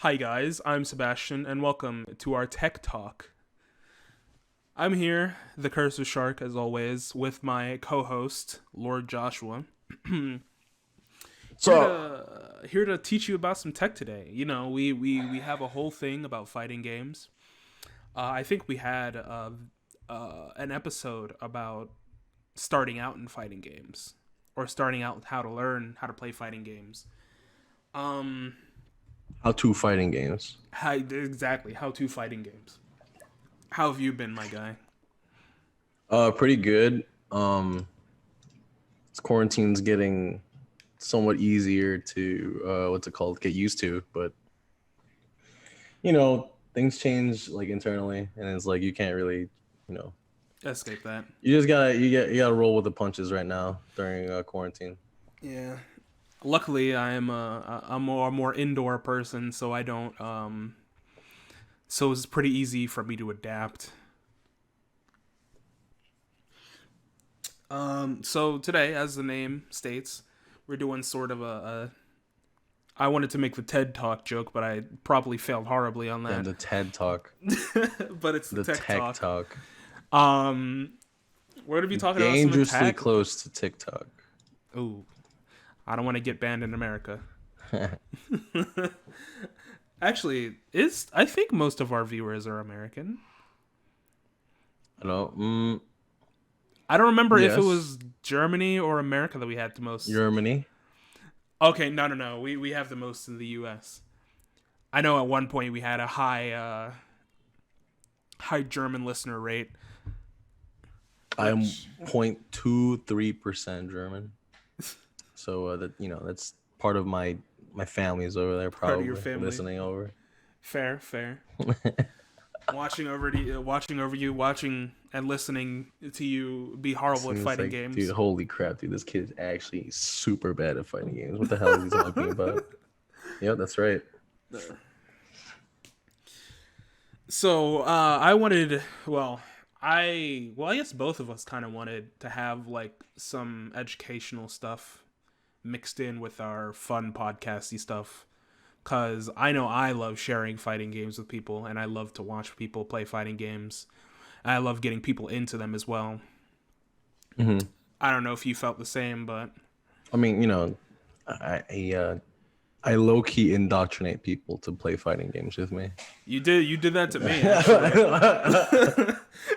Hi guys, I'm Sebastian, and welcome to our Tech Talk. I'm here, the Cursor Shark, as always, with my co-host, Lord Joshua. here So, to teach you about some tech today. You know, we have a whole thing about fighting games. I think we had an episode about starting out in fighting games, or starting out how to learn how to play fighting games. Um, how to fighting games. how to fighting games. How have you been, my guy? Pretty good. This quarantine's getting somewhat easier to what's it called? Get used to, but things change like internally, and it's like you can't really, you know, Escape that. you just gotta roll with the punches right now during quarantine. Yeah. Luckily, I am a more indoor person, so I don't. So it's pretty easy for me to adapt. So today, as the name states, we're doing sort of a. I wanted to make the TED Talk joke, but I probably failed horribly on Damn, that. the TED Talk, But it's the the Tech Tech Talk. Talk, Um, we're gonna be talking about some dangerously attack. close to TikTok. Ooh, I don't want to get banned in America. Actually, is I think most of our viewers are American. I know. I don't remember if it Yes, was Germany or America that we had the most. Germany. Okay, no. We have the most in the U.S. I know at one point we had a high German listener rate, I'm which 0.23% German. So that's part of my family's over there part of your probably family. listening over. Fair. Watching and listening to you be horrible at Seems fighting like, dude, games. holy crap, dude, this kid is actually super bad at fighting games. What the hell is he talking about? Yeah, that's right. So I wanted, I guess both of us kind of wanted to have like some educational stuff mixed in with our fun podcasty stuff. Cause I know I love sharing fighting games with people, and I love to watch people play fighting games. I love getting people into them as well. hmm I don't know if you felt the same, but I mean, I low key indoctrinate people to play fighting games with me. you did that to me actually.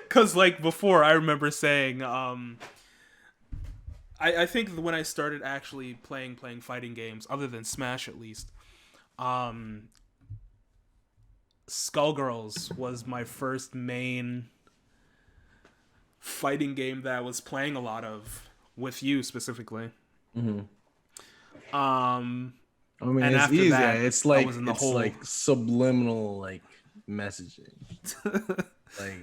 Cause like before, I remember saying, I think when I started actually playing fighting games, other than Smash at least, um, Skullgirls was my first main fighting game that I was playing a lot of with you specifically. hmm Um, I mean, and it's after easy. that, It's I like was in the it's hole. like subliminal like messaging. Like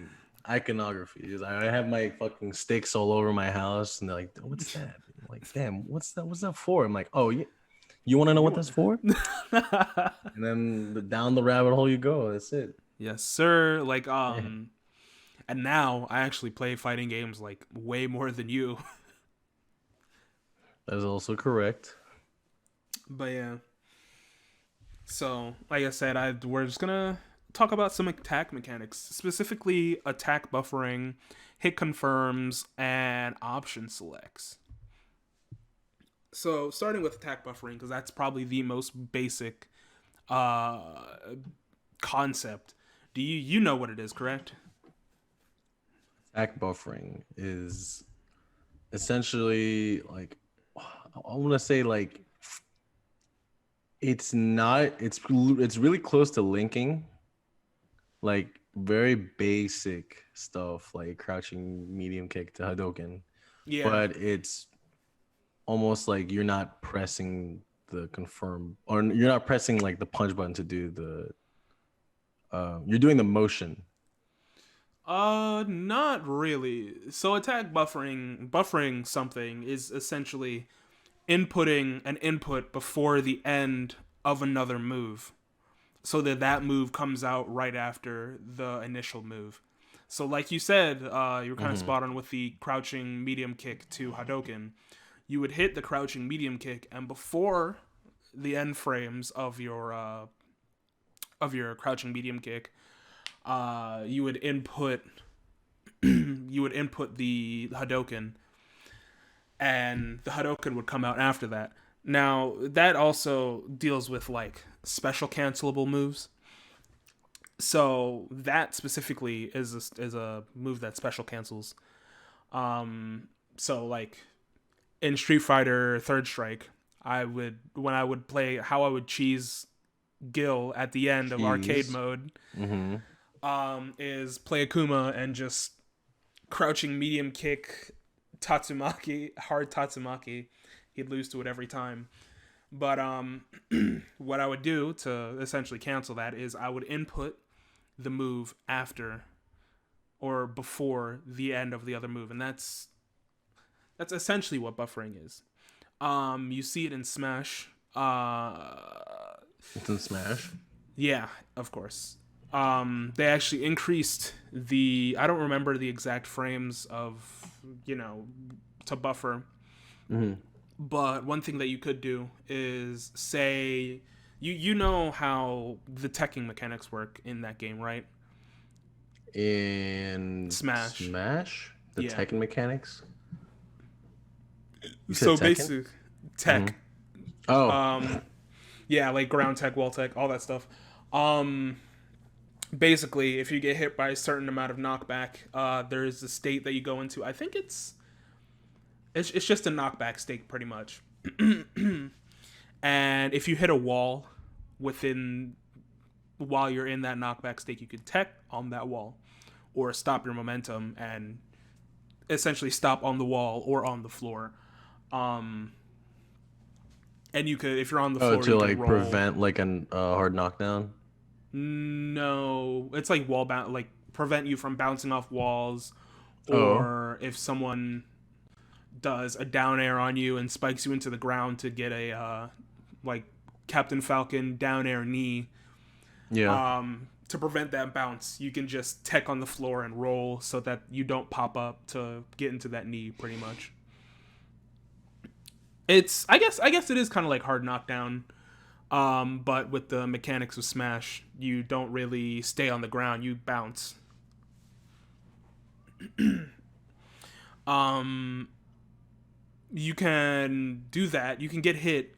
iconography. I have my fucking sticks all over my house, and they're like, "What's that?" I'm like, "Damn, what's that? What's that for?" I'm like, "Oh, yeah, you want to know what that's for?" And then down the rabbit hole you go. That's it. Yes, sir. Yeah, And now I actually play fighting games like way more than you. that is also correct. But yeah. So, like I said, we're just gonna talk about some attack mechanics, specifically attack buffering, hit confirms, and option selects. So, starting with attack buffering, because that's probably the most basic uh, concept. Do you know what it is, correct? Attack buffering is essentially like I want to say like it's not. It's really close to linking, like very basic stuff like crouching medium kick to Hadoken, Yeah. but it's almost like you're not pressing the confirm or you're not pressing like the punch button to do the you're doing the motion. Not really. So attack buffering something is essentially inputting an input before the end of another move, so that that move comes out right after the initial move. So, like you said, you're kind of hmm spot on with the crouching medium kick to Hadoken. You would hit the crouching medium kick, and before the end frames of your of your crouching medium kick, you would input the Hadoken, and the Hadoken would come out after that. Now that also deals with like special cancelable moves. So that specifically is a move that special cancels. So like in Street Fighter Third Strike, when I would play how I would cheese Gil at the end of arcade mode, is play Akuma and just crouching medium kick Tatsumaki, hard Tatsumaki. He'd lose to it every time. But what I would do to essentially cancel that is I would input the move after or before the end of the other move, and that's essentially what buffering is. You see it in Smash. It's in Smash. Yeah, of course. They actually increased I don't remember the exact frames of, to buffer. Mm-hmm. But one thing that you could do is say, you know how the teching mechanics work in that game, right? In Smash. The Tekken mechanics. So basically, tech. Mm-hmm. Oh. Yeah, like ground tech, wall tech, all that stuff. Basically, if you get hit by a certain amount of knockback, there is a state that you go into. I think it's just a knockback state, pretty much. And if you hit a wall while you're in that knockback state, you could tech on that wall, or stop your momentum and essentially stop on the wall or on the floor. And you could, if you're on the floor, to you like can roll. Prevent like a hard knockdown. No, it's like like prevent you from bouncing off walls, or if someone does a down air on you and spikes you into the ground to get a like Captain Falcon down air knee. Yeah. To prevent that bounce, you can just tech on the floor and roll so that you don't pop up to get into that knee, pretty much. I guess it is kind of like hard knockdown. But with the mechanics of Smash, you don't really stay on the ground, you bounce. You can do that. You can get hit,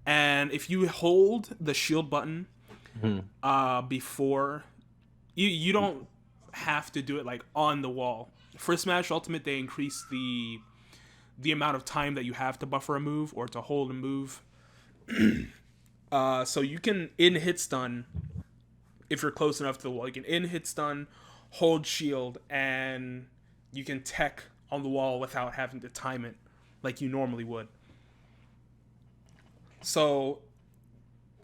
and if you hold the shield button before, you don't have to do it like on the wall. For Smash Ultimate, they increase the amount of time that you have to buffer a move or to hold a move. So you can in hit stun, if you're close enough to the wall, you can in hit stun, hold shield, and you can tech on the wall without having to time it like you normally would. So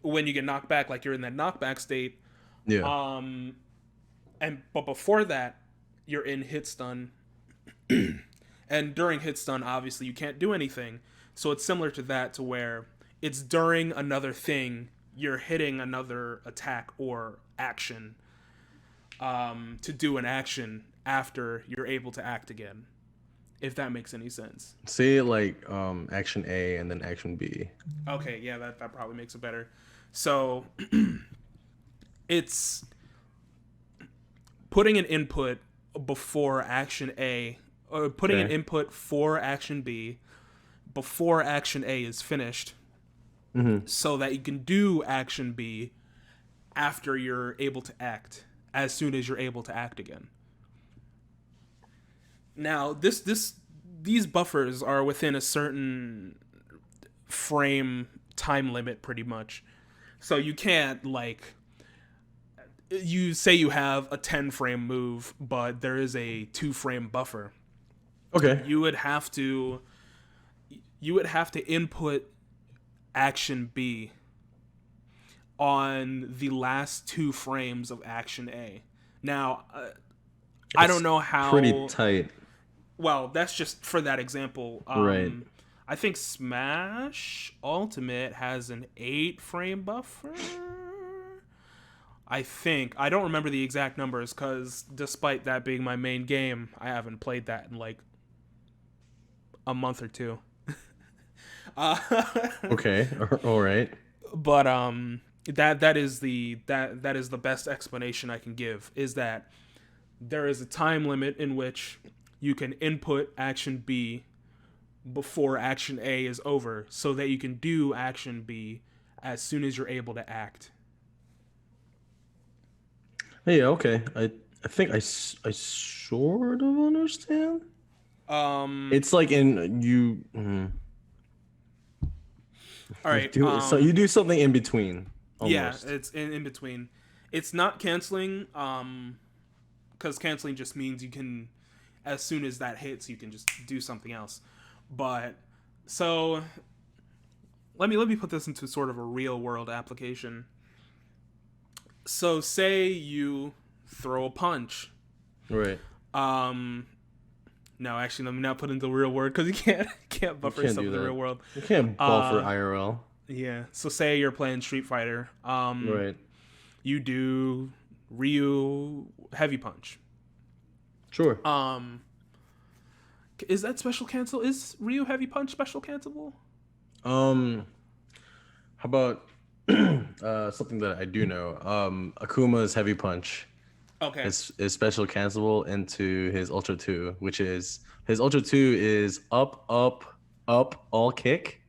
when you get knocked back, like you're in that knockback state, but before that, you're in hit stun, and during hit stun, obviously you can't do anything. So it's similar to that, to where it's during another thing, you're hitting another attack or action to do an action after you're able to act again, if that makes any sense. Say like action A and then action B. Okay, yeah, that probably makes it better. So it's putting an input before action A, or putting an input for action B before action A is finished, so that you can do action B after you're able to act, as soon as you're able to act again. Now, these buffers are within a certain frame time limit, pretty much. So you can't, like, you say you have a 10 frame move, but there is a 2 frame buffer. Okay. You would have to input action B on the last 2 frames of action A. Now, I don't know how. Pretty tight. Well, that's just for that example. Right. I think Smash Ultimate has an 8 frame buffer. I think. I don't remember the exact numbers, because despite that being my main game, I haven't played that in like a month or 2. Okay. All right. But that is the best explanation I can give, is that there is a time limit in which you can input action B before action A is over, so that you can do action B as soon as you're able to act. Yeah, okay. I think I sort of understand. Um. It's like in you All right. do so you do something in between Yeah, almost. it's in between. It's not canceling. Because canceling just means you can, as soon as that hits, you can just do something else. But so let me put this into sort of a real world application. So say you throw a punch. Right. Um, no, actually, let me not put into the real world because you can't You buffer can't stuff do in the that. real world. You can't buffer Uh, IRL. yeah. So say you're playing Street Fighter. Right. You do Ryu heavy punch. Sure. Um, is that special cancel? Is Ryu heavy punch special cancelable? Um how about something that I do know. Akuma's heavy punch Okay. is special cancelable into his Ultra 2, which is his Ultra 2 is up, up, up, all kick.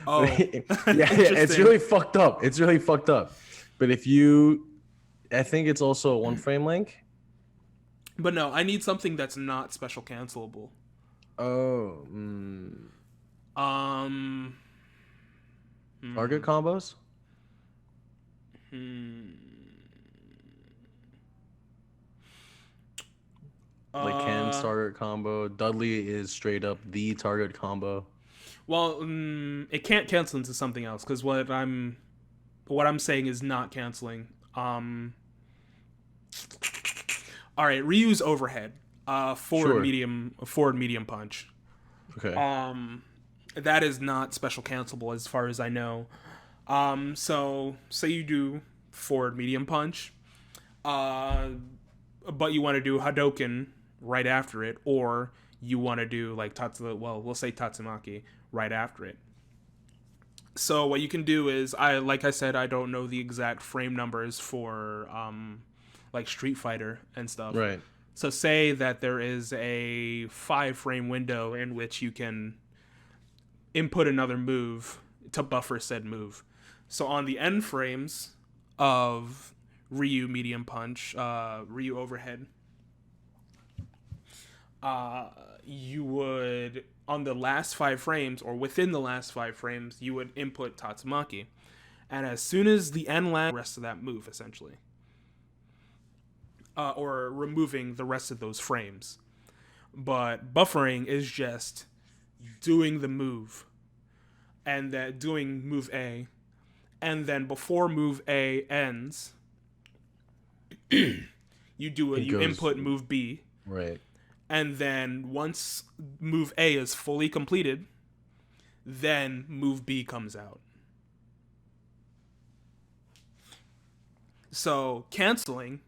But Oh, yeah, it's interesting. really fucked up. It's really fucked up. But if you, I think it's also a one frame link. But no, I need something that's not special cancelable. Oh, Um, target combos like Ken's uh, target combo. Dudley is straight up the target combo. well, it can't cancel into something else because what I'm saying is not canceling. All right, Ryu's overhead, Sure. forward medium punch. Okay. That is not special cancelable as far as I know. So say you do forward medium punch, uh, but you want to do Hadoken right after it, or you want to do like we'll say Tatsumaki right after it. So what you can do is, like I said, I don't know the exact frame numbers for like Street Fighter and stuff. Right. So say that there is a 5 frame window in which you can input another move to buffer said move. So on the end frames of Ryu medium punch, Ryu overhead, you would, on the last 5 frames or within the last 5 frames, you would input Tatsumaki, and as soon as the end lag, the rest of that move essentially, or removing the rest of those frames. But buffering is just doing the move, and that doing move A, and then before move A ends, It you goes input move B, right. and then once move A is fully completed, then move B comes out. So canceling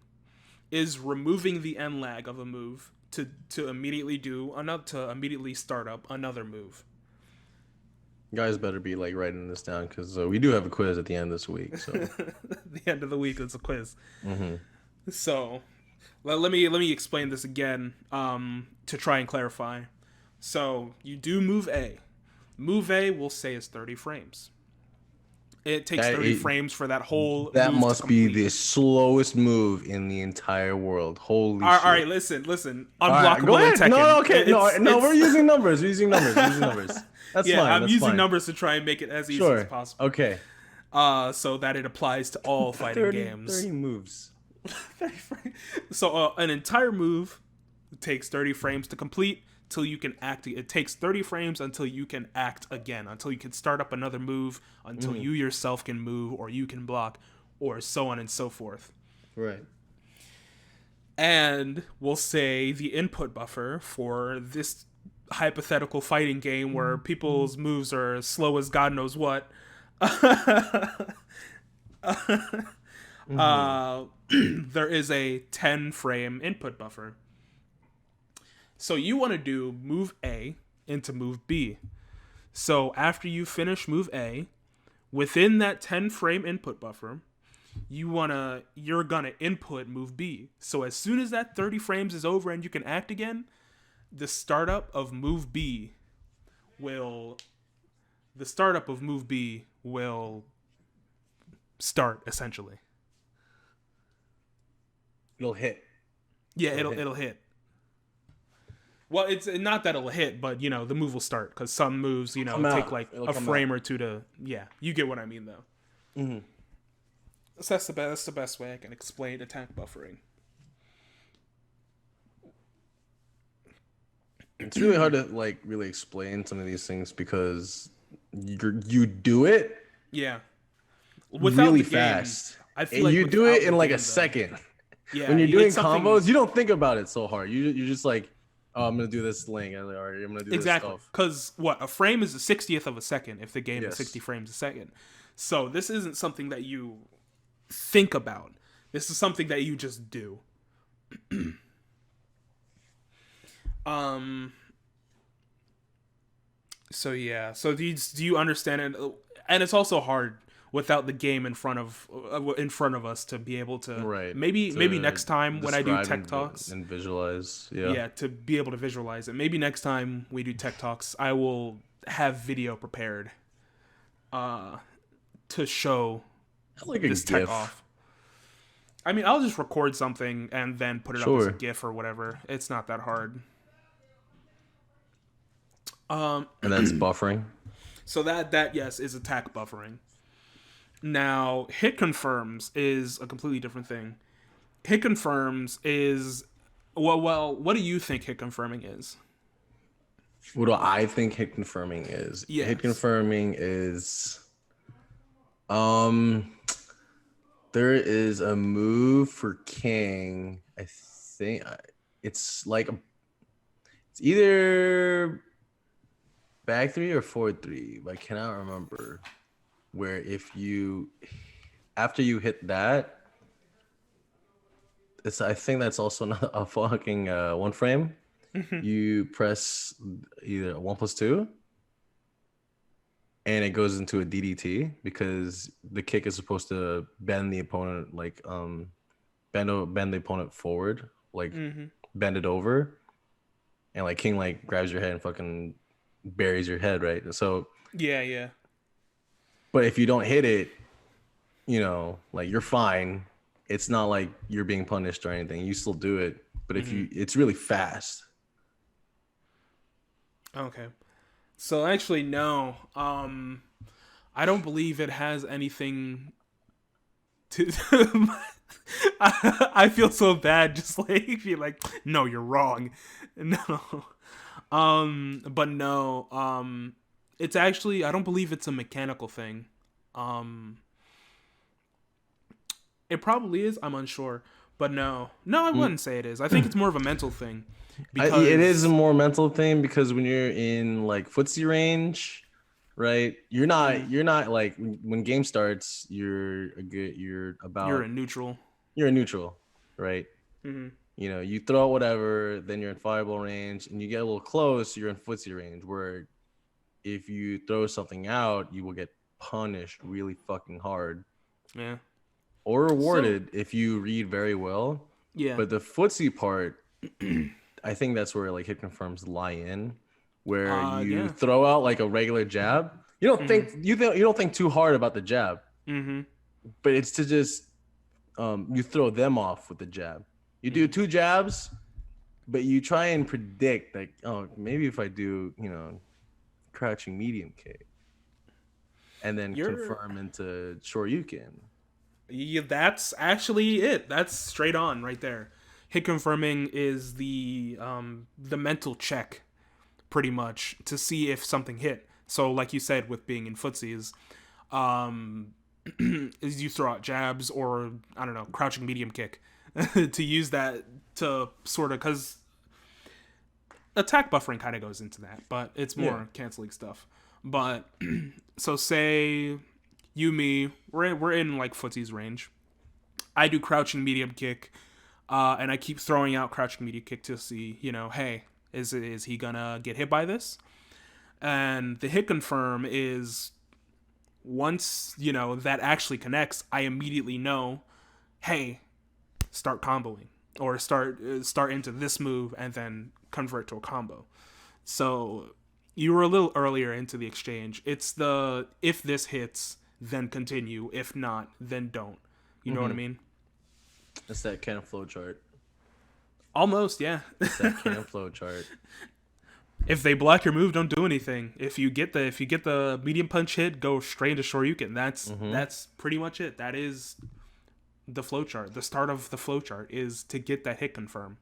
is removing the end lag of a move to immediately start up another move. You guys better be like writing this down because we do have a quiz at the end this week. So The end of the week is a quiz. mm-hmm. So let me explain this again to try and clarify. So you do move A. Move A, we'll say, is 30 frames. It takes 30 frames for that whole That move to must be complete. the slowest move in the entire world. Holy All shit! right, listen. All right, go Unblockable in ahead. Tekken. No, okay, no. We're It's using numbers. We're using numbers. We're using numbers. That's yeah, fine. I'm That's using fine. numbers to try and make it as easy as Sure. possible. Okay. So that it applies to all fighting 30, games. 30 moves. 30 frames. So an entire move takes 30 frames to complete till you can act. It takes 30 frames until you can act again, until you can start up another move, until you yourself can move or you can block, or so on and so forth. Right. And we'll say the input buffer for this hypothetical fighting game where people's moves are as slow as God knows what. There is a 10 frame input buffer. So you want to do move A into move B. So after you finish move A, within that 10 frame input buffer, you're gonna input move B. So as soon as that 30 frames is over and you can act again, the startup of move B will start essentially. It'll hit. Yeah, it'll hit. Well, it's not that it'll hit, but you know the move will start because some moves take like a frame or two to. Yeah, you get what I mean though. Mm-hmm. So that's the best way I can explain attack buffering. It's really hard to like really explain some of these things because you do it. Yeah. Without really the game, fast. I feel like you do it in like a second. Yeah. When you're doing combos, you don't think about it so hard. You're just like, oh, I'm gonna do this link, or I'm gonna do this stuff. Because a frame is a 60th of a second if the game is 60 frames a second. So this isn't something that you think about. This is something that you just do. So yeah. So do you understand it? And it's also hard without the game in front of us to be able to maybe next time when I do tech talks and visualize to be able to visualize it. Maybe next time we do tech talks I will have video prepared to show like this tech off. I mean, I'll just record something and then put it up as a GIF or whatever. It's not that hard. And that's buffering. So that yes is attack buffering. Now, hit confirms is a completely different thing. Hit confirms is what do you think hit confirming is? What do I think hit confirming is? Yes. Hit confirming is there is a move for King. I think it's like it's either back 3 or forward 3, but I cannot remember. Where if you, after you hit that, I think that's also not a fucking one frame. Mm-hmm. You press either 1+2, and it goes into a DDT because the kick is supposed to bend the opponent, like bend the opponent forward, like bend it over, and like King like grabs your head and fucking buries your head, right? So yeah. But if you don't hit it, like you're fine. It's not like you're being punished or anything. You still do it, but it's really fast. Okay. So actually, no. I don't believe it has anything to. I feel so bad, just like be like, no, you're wrong. No. But no. It's actually, I don't believe it's a mechanical thing. It probably is. I'm unsure. But no, I wouldn't say it is. I think it's more of a mental thing. Because it is a more mental thing because when you're in like footsie range, right? You're not like when game starts, you're in neutral. You're in neutral, right? Mm-hmm. You throw out whatever, then you're in fireball range, and you get a little close, you're in footsie range where if you throw something out, you will get punished really fucking hard. Yeah. Or rewarded if you read very well. Yeah. But the footsie part, I think that's where like hit confirms lie in, where you throw out like a regular jab. You don't think you don't think too hard about the jab. Mm-hmm. But it's to just you throw them off with the jab. You do 2 jabs, but you try and predict like, oh, maybe if I do, crouching medium kick and then confirm into Shoryuken. Yeah, that's actually it. That's straight on right there. Hit confirming is the mental check, pretty much, to see if something hit. So like you said, with being in footsies, is you throw out jabs or, I don't know, crouching medium kick to use that to sort of, because attack buffering kind of goes into that, but it's more canceling stuff. But so say me, we're in like footsies range. I do crouching medium kick, and I keep throwing out crouching medium kick to see, hey, is he gonna get hit by this? And the hit confirm is once, that actually connects, I immediately know, hey, start comboing or start into this move and then convert to a combo. So you were a little earlier into the exchange. It's the if this hits, then continue. If not, then don't. You know what I Mm-hmm. mean? It's that can flow chart. Almost, yeah. It's that can flow chart. If they block your move, don't do anything. If you get the medium punch hit, go straight into Shoryuken. Mm-hmm. That's pretty much it. That is the flowchart. The start of the flowchart is to get that hit confirm.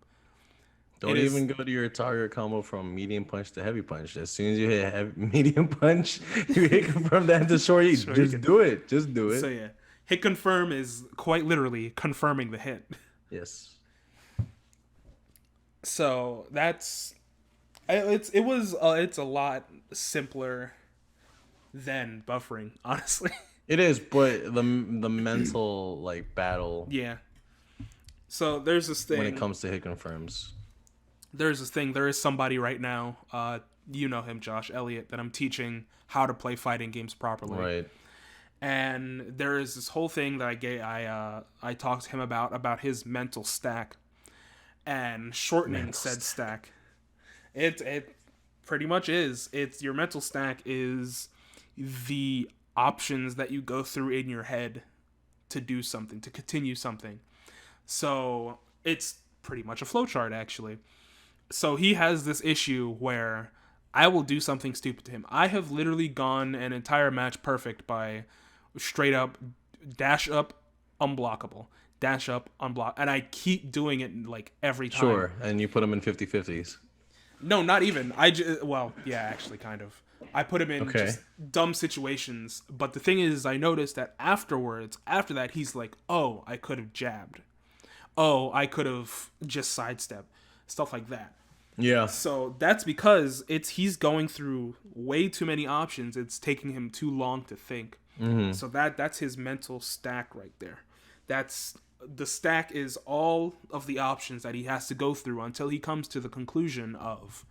It Don't is even go to your target combo from medium punch to heavy punch. As soon as you hit medium punch, you hit confirm that to short. Just Shoryuken. do it. Just do So it. yeah, hit confirm is quite literally confirming the hit. Yes. So it's a lot simpler than buffering, honestly. It is, but the mental like battle Yeah. So there's this when it thing. comes to hit confirms. There's this thing. There is somebody right now. You know him, Josh Elliott, that I'm teaching how to play fighting games properly. Right. And there is this whole thing that I talked to him about his mental stack and shortening Mental said stack. stack. It pretty much is. It's your mental stack is the options that you go through in your head to do something, to continue something. So it's pretty much a flowchart, actually. So he has this issue where I will do something stupid to him. I have literally gone an entire match perfect by straight up dash up, unblockable, dash up, unblock, and I keep doing it like every time. Sure, and you put them in 50-50s. No, not even. Well, yeah, actually, kind of. I put him in Okay. just dumb situations, but the thing is, I noticed that after that, he's like, "Oh, I could have jabbed. Oh, I could have just sidestepped, stuff like that." Yeah. So that's because he's going through way too many options. It's taking him too long to think. So that's his mental stack right there. That's the stack is all of the options that he has to go through until he comes to the conclusion of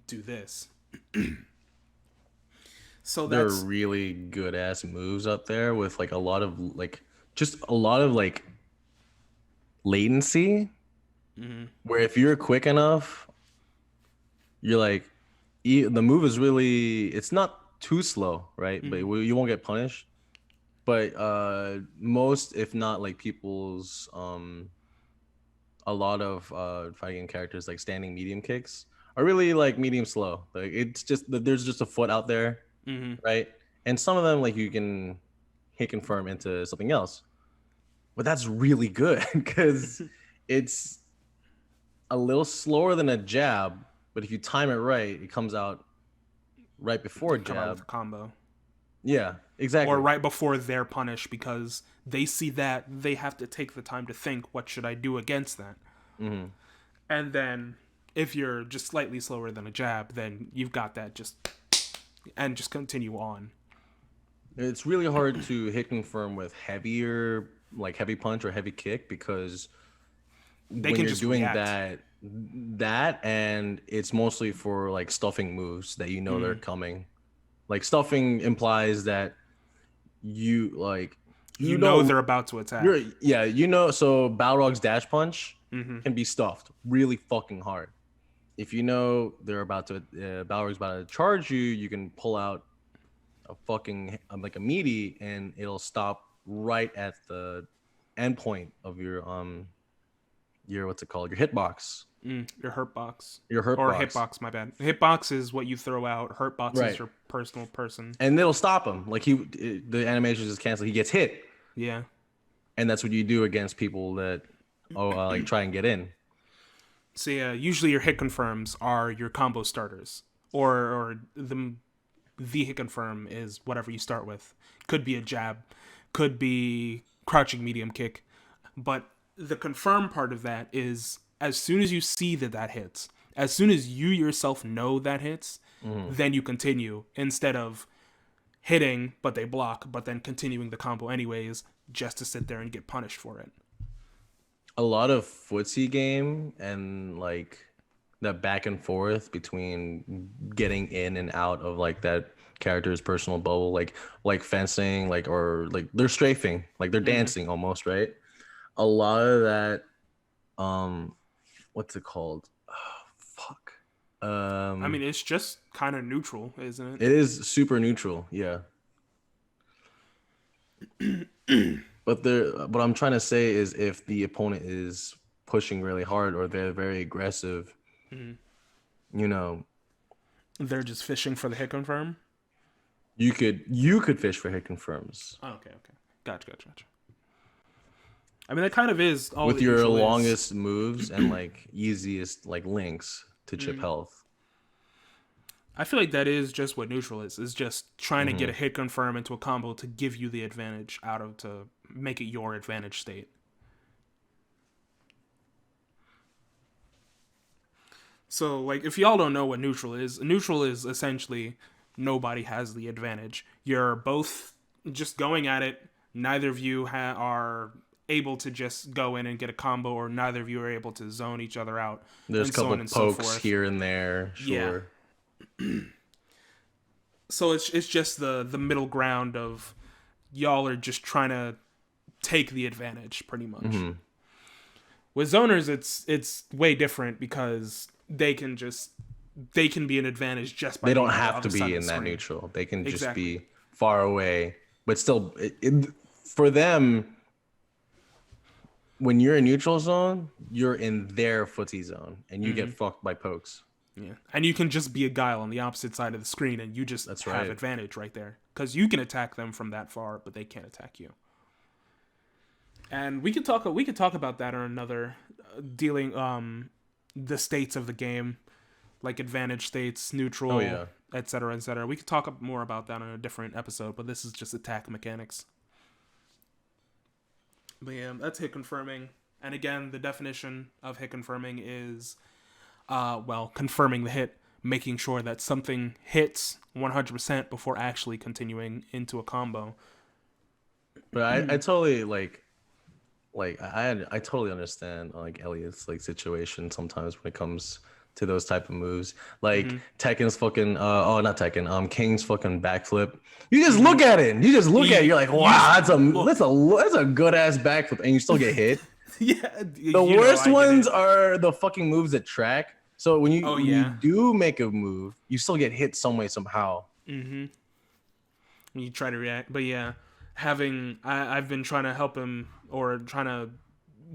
do this. So There are that's really good ass moves up there with like a lot of like just a lot of like latency where if you're quick enough, you're like the move is really it's not too slow, right? But you won't get punished. But most if not like people's a lot of fighting characters like standing medium kicks are really like medium slow. Like it's just there's just a foot out there, right? And some of them like you can hit confirm into something else, but that's really good because it's a little slower than a jab, but if you time it right, it comes out right before come out with jab. a combo. Yeah, exactly. Or right before they're punished because they see that they have to take the time to think, what should I do against that? And then if you're just slightly slower than a jab, then you've got that just continue on. It's really hard to hit confirm with heavier, like heavy punch or heavy kick because They when can you're just doing react. that and it's mostly for like stuffing moves that you know they're coming. Like stuffing implies that you like You you know know they're about to attack. you're yeah you know so Balrog's dash punch can be stuffed really fucking hard. If you know they're about to Balrog's about to charge you, you can pull out a fucking like a meaty and it'll stop right at the end point of your what's it called your hitbox Your hurt box. your hurt Or box hitbox, my bad. Hitbox is what you throw out. Hurt box is right your personal person. and it'll stop him like the animation is canceled, he gets hit, Yeah. and that's what you do against people that like try and get in. So yeah, usually your hit confirms are your combo starters, or the hit confirm is whatever you start with. Could be a jab, could be crouching medium kick, but the confirm part of that is as soon as you see that hits, as soon as you yourself know that hits, then you continue instead of hitting but they block, but then continuing the combo anyways just to sit there and get punished for it. A lot of footsie game and like that back and forth between getting in and out of like that character's personal bubble, like fencing, like or like they're strafing, like they're Hmm. dancing almost, right? A lot of that, what's it called? Oh, fuck. I mean, it's just kind of neutral, isn't It is super neutral, yeah. it? But what I'm trying to say is if the opponent is pushing really hard or they're very aggressive, Mhm. you know, They're just fishing for the hit confirm. you could fish for hit confirms Oh, okay, okay, gotcha. I mean, that kind of is all with that your neutral is. longest moves and like easiest like links to chip Mm. health. I feel like that is just what neutral is just trying to get Hmm. a hit confirm into a combo to give you the advantage out of to make it your advantage state. So, like, if y'all don't know what neutral is essentially nobody has the advantage. You're both just going at it. Neither of you are able to just go in and get a combo, or neither of you are able to zone each other out, There's a and so couple on and so pokes forth. here and there, Yeah. sure. So it's just the middle ground of y'all are just trying to take the advantage, pretty much. Hmm. With zoners, it's way different because they can be an advantage just by They don't being on the have to other side be of the in that screen. neutral. They can just Exactly. be far away, but still, for them, when you're in neutral zone, you're in their footy zone, and you get Hmm. fucked by pokes. Yeah, and you can just be a guile on the opposite side of the screen, and you just That's have right. advantage right there because you can attack them from that far, but they can't attack you. And we could talk about that on another dealing the states of the game, like advantage states, Oh neutral, yeah. etc., etc. We could talk more about that on a different episode, but this is just attack mechanics. But yeah, that's hit confirming. And again, the definition of hit confirming is, well, confirming the hit, making sure that something hits 100% before actually continuing into a combo. But I totally I totally understand like Elliot's like situation sometimes when it comes to those type of moves. Like Mm-hmm. Tekken's fucking not Tekken, King's fucking backflip. You just Mm-hmm. look at it. You just look at it. You're like, You just wow, look. that's a good ass backflip, and you still get hit. Yeah, The you know, worst I get ones it. are the fucking moves that track. So Oh, when you yeah. do make a move, you still get hit some way somehow. Mm-hmm. You try to react. But yeah, I've been trying to help him or trying to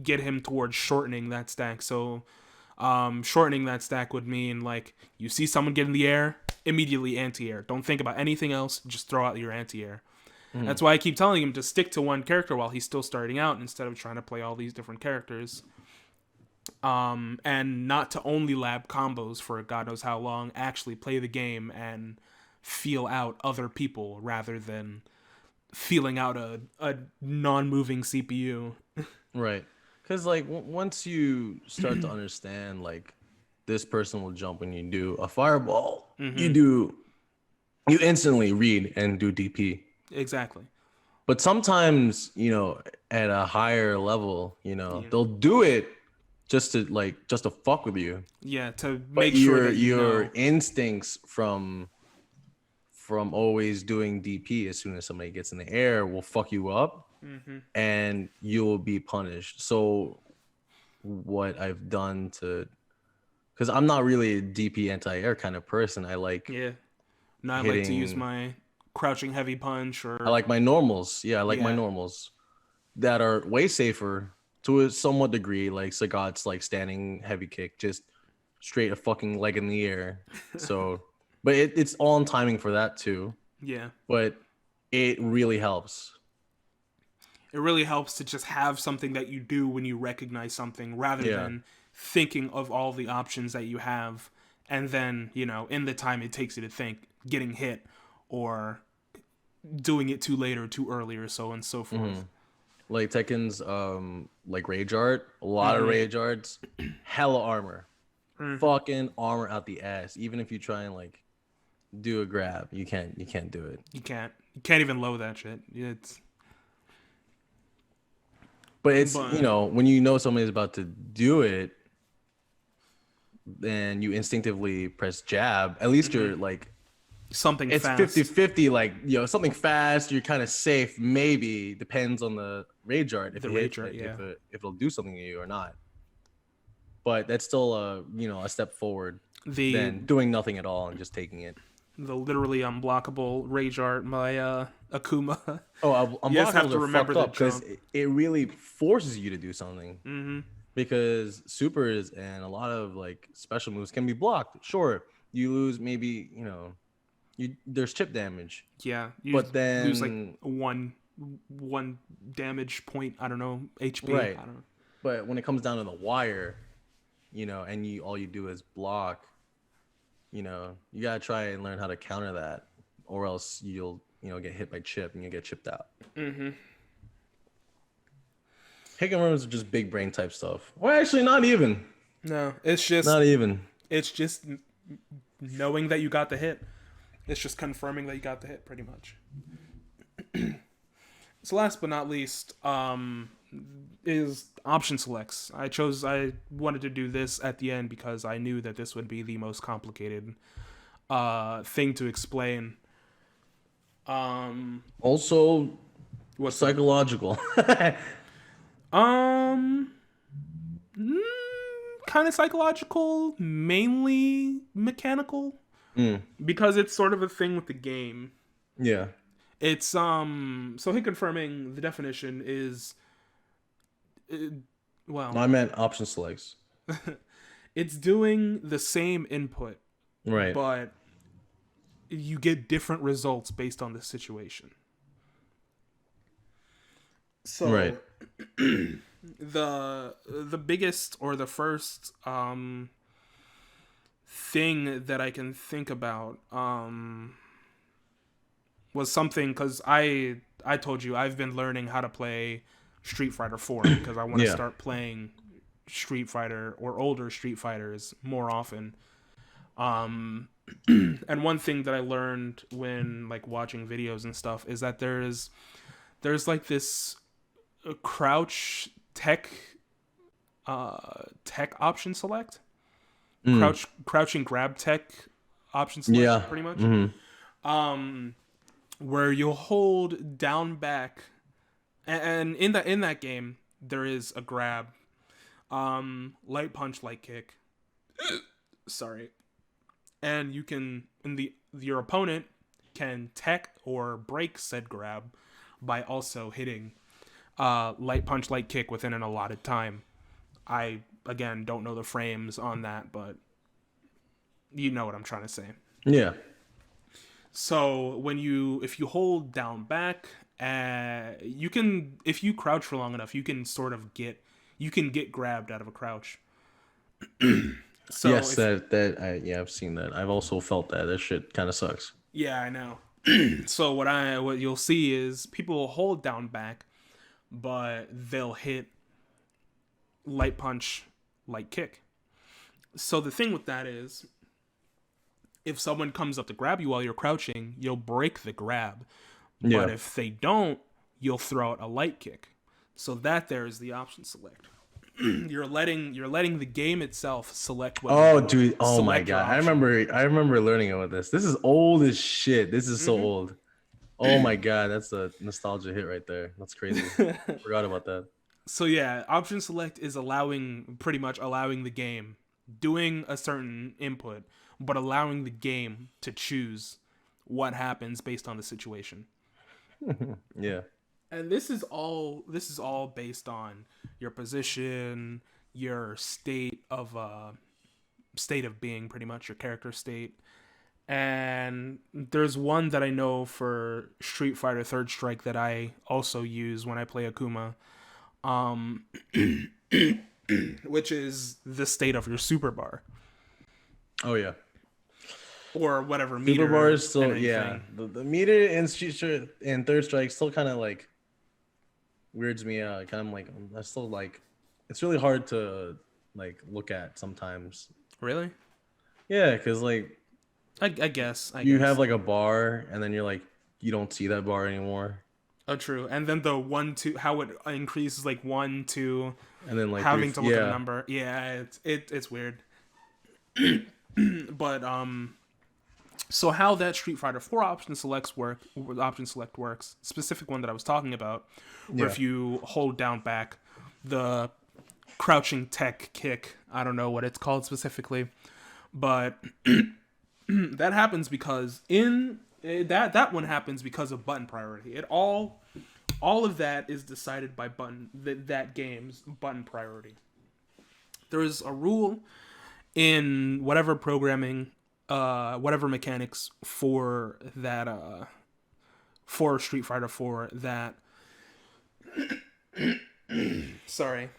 get him towards shortening that stack. So shortening that stack would mean like you see someone get in the air, immediately anti-air. Don't think about anything else. Just throw out your anti-air. Mhm. That's why I keep telling him to stick to one character while he's still starting out instead of trying to play all these different characters. And not to only lab combos for God knows how long. Actually play the game and feel out other people rather than feeling out a non-moving CPU. Right. Because like once you start to understand like this person will jump when you do a fireball, Mm-hmm. you instantly read and do DP. Exactly. But sometimes, at a higher level, Yeah. they'll do it just to fuck with you. Yeah, to But make sure that you your know. instincts from always doing DP as soon as somebody gets in the air will fuck you up Mm-hmm. and you will be punished. So what I've done to because I'm not really a DP anti-air kind of person. I like Yeah. No, I like to use hitting my crouching heavy punch I or like my normals. Yeah, I like my yeah. normals that are way safer to a somewhat degree, like Sagat's like standing heavy kick, just straight a fucking leg in the air. So, but it's all in timing for that too. Yeah. But it really helps. It really helps to just have something that you do when you recognize something rather Yeah. than thinking of all the options that you have and then, in the time it takes you to think, getting hit or doing it too late or too early or so and so Hmm. forth. Like Tekken's like rage art, a lot of Mm-hmm. rage arts, hella armor. Mm-hmm. Fucking armor out the ass. Even if you try and like do a grab, you can't do it. You can't. You can't even load that shit. It's But it's but when you know somebody's about to do it, then you instinctively press jab. At least mm-hmm. you're like something it's fast. 50-50. Like, something fast, you're kind of safe. Maybe depends on the rage art if The you hit rage art, it, yeah. if it'll do something to you or not. But that's still a step forward The than doing nothing at all and just taking it. the literally unblockable rage art by Akuma. You just have Unblockables to are remember fucked the up because jump. it really forces you to do something. Mm-hmm. Because supers and a lot of like special moves can be blocked. Sure, you lose maybe there's chip damage, Yeah, you but lose like then one damage point. I don't know, HP. right. I don't know. But when it comes down to the wire, and all you do is block, you gotta try and learn how to counter that, or else you'll get hit by chip and you get chipped out. Mm-hmm. Pick and runs are just big brain type stuff. Well, actually, not even. No, it's just Not even. knowing that you got the hit. It's just confirming that you got the hit, pretty much. So last but not least, is option selects. I wanted to do this at the end because I knew that this would be the most complicated thing to explain. Also, What's psychological. Um, kind of psychological, mainly mechanical, because it's sort of a thing with the game. Yeah. It's so hit confirming the definition is, well, I meant option selects. it's doing the same input, Right. but you get different results based on the situation. So Right. the biggest or the first thing that I can think about was something, because I told you I've been learning how to play Street Fighter 4 because I want to start playing Street Fighter or older Street Fighters more often. And one thing that I learned when like watching videos and stuff is that there's like this crouch tech option select, crouching grab tech option select, pretty much. Mm-hmm. Where you'll hold down back, and in that game there is a grab, light punch, light kick. Sorry. And you can, your opponent can tech or break said grab by also hitting light punch, light kick within an allotted time. I, again, don't know the frames on that, but you know what I'm trying to say. Yeah. So if you hold down back, you can, if you crouch for long enough, you can get grabbed out of a crouch. So yes, I've seen that. I've also felt that. That shit kind of sucks. Yeah, I know. So what you'll see is people will hold down back, but they'll hit light punch, light kick. So the thing with that is, if someone comes up to grab you while you're crouching, you'll break the grab. Yeah. But if they don't, you'll throw out a light kick. So that there is the option select. You're letting the game itself select what. Oh, dude! Oh my god! I remember learning about this. This is old as shit. This is so old. Oh my god, that's a nostalgia hit right there. That's crazy. Forgot about that. So yeah, option select is pretty much allowing the game doing a certain input, but allowing the game to choose what happens based on the situation. Yeah. And this is all based on your position, your state of being, pretty much your character state. And there's one that I know for Street Fighter Third Strike that I also use when I play Akuma, which is the state of your super bar. Oh yeah. Or whatever meter. Super bar is still, yeah. The meter in Third Strike still kind of like weirds me out. Kind of like, I still like, it's really hard to like look at sometimes. Really? Yeah, because like I guess you have like a bar and then you're like, you don't see that bar anymore. Oh, true. And then the 1, 2, how it increases, like 1, 2, and then like having to look at a number. Yeah, it's weird. But So how that Street Fighter 4 option select works, specific one that I was talking about, where Yeah. if you hold down back the crouching tech kick, I don't know what it's called specifically, but that happens because that one happens because of button priority. It all of that is decided by that game's button priority. There is a rule in whatever programming, whatever mechanics for that, for Street Fighter 4 that, sorry,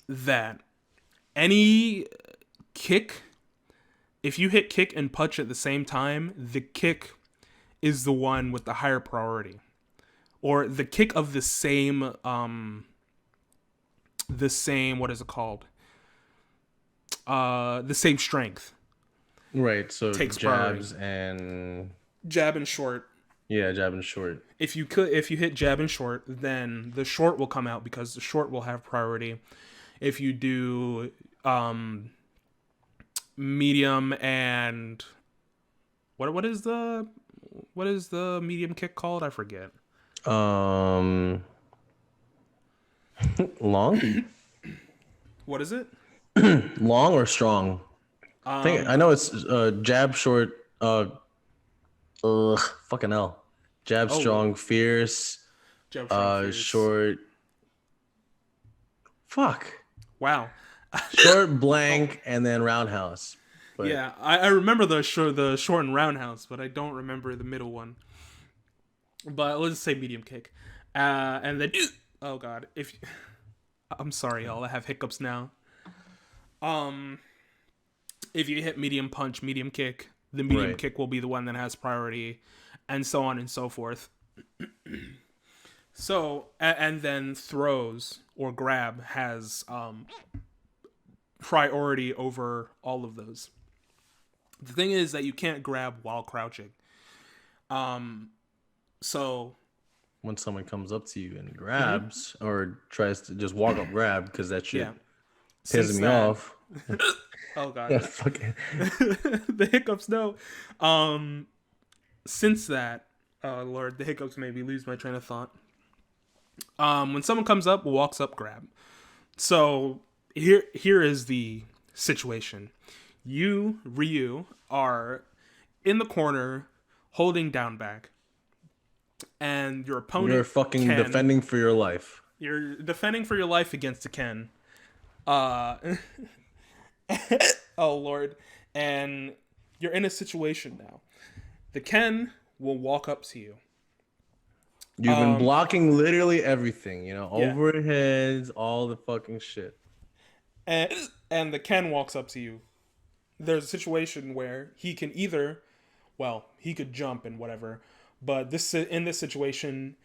that any kick, if you hit kick and punch at the same time, the kick is the one with the higher priority. Or the kick of what is it called? The same strength Right. So takes jabs priority. and Jab and short. yeah, jab and short. If you hit jab and short, then the short will come out because the short will have priority. If you do medium and what is the medium kick called? I forget. Um, long, What is it? long or strong? I know it's jab short. Fucking hell. Jab Oh, strong, fierce. jab strong fierce. Short. Fuck. Wow. Short blank and then roundhouse. But Yeah, I remember the short and roundhouse, but I don't remember the middle one. But let's say medium kick, and then oh god, if I'm sorry, y'all, I have hiccups now. If you hit medium punch, medium kick, the medium Right. kick will be the one that has priority, and so on and so forth. So and then throws or grab has priority over all of those. The thing is that you can't grab while crouching. So when someone comes up to you and grabs or tries to just walk up grab because that shit yeah, pisses me off. Oh god, Fucking the hiccups. No, since that, oh lord, the hiccups made me lose my train of thought. When someone comes up, walks up, grab. So here is the situation. You, Ryu, are in the corner holding down back, and your opponent you're fucking Ken, defending for your life. You're defending for your life against a Ken. Oh lord, and you're in a situation now. The Ken will walk up to you. You've been blocking literally everything, you know, Yeah. overheads, all the fucking shit. And the Ken walks up to you. There's a situation where he can either, well, he could jump and whatever, but in this situation,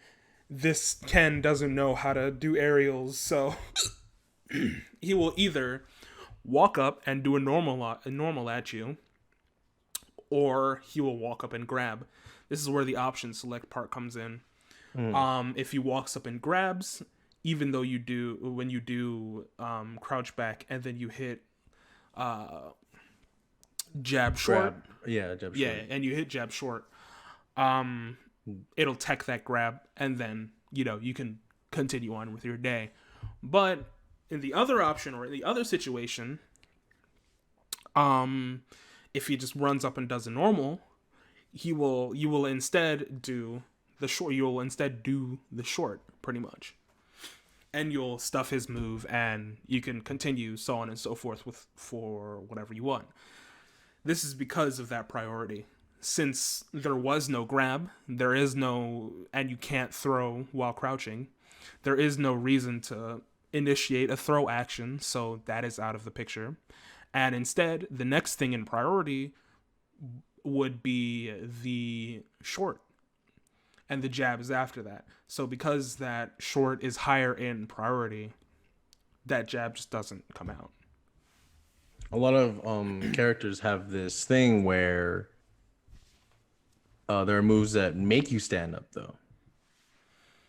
this Ken doesn't know how to do aerials, so he will either walk up and do a normal at you, or he will walk up and grab. This is where the option select part comes in. If he walks up and grabs, even though when you do crouch back and then you hit jab short, Yeah, jab yeah, short. and you hit jab short, it'll tech that grab, and then you can continue on with your day. But in the other option or in the other situation, if he just runs up and does a normal, you will instead do the short. You will instead do the short, pretty much, and you'll stuff his move, and you can continue so on and so forth for whatever you want. This is because of that priority. Since there was no grab, there is no, and you can't throw while crouching, there is no reason to initiate a throw action, so that is out of the picture. And instead, the next thing in priority would be the short, and the jab is after that. So because that short is higher in priority, that jab just doesn't come out. A lot of characters have this thing where there are moves that make you stand up, though.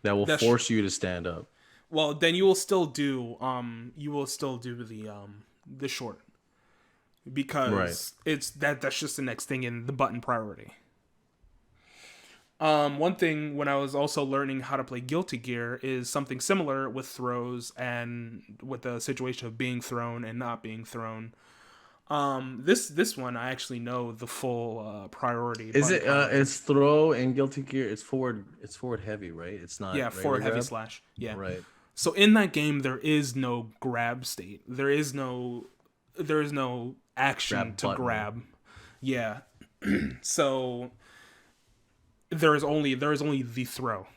That will That's force you to stand up. Well, then you will still do the short. Right. because that's just the next thing in the button priority. One thing when I was also learning how to play Guilty Gear is something similar with throws and with the situation of being thrown and not being thrown. This one I actually know the full priority Is button it priority. it's throw and Guilty Gear, it's forward heavy, right? It's Yeah, not regular forward heavy grab? slash. Yeah. Right. So in that game there is no grab state. There is no action Grab to button. grab. Yeah. So there is only the throw.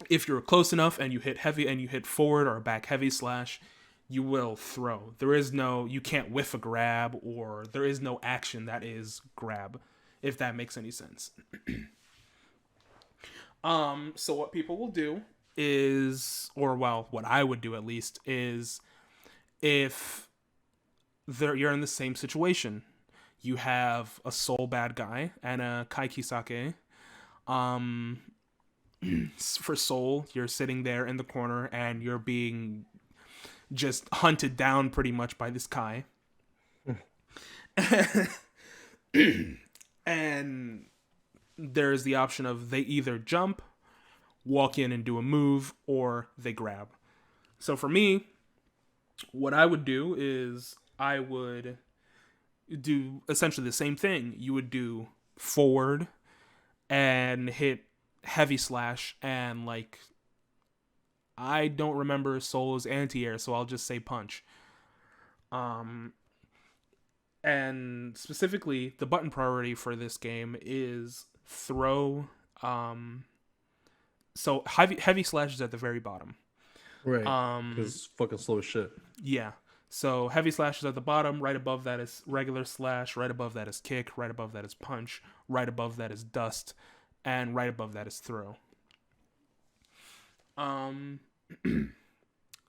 If you're close enough and you hit heavy and you hit forward or back heavy slash, you will throw. You can't whiff a grab, or there is no action that is grab, if that makes any sense. So what people will do is, or well, what I would do at least is, if you're in the same situation, you have a soul bad guy and a kaikisake. Um, for soul, you're sitting there in the corner and you're being just hunted down pretty much by this Kai. And there's the option of they either jump, walk in and do a move, or they grab. So for me, what I would do is I would do essentially the same thing. You would do forward and hit heavy slash, and like, I don't remember Solo's anti-air, so I'll just say punch. Um, and specifically, the button priority for this game is throw. So heavy slash is at the very bottom. Right. Um, Because fucking slow as shit. yeah. So heavy slash is at the bottom. Right above that is regular slash. Right above that is kick. Right above that is punch. Right above that is dust, and right above that is throw. Um,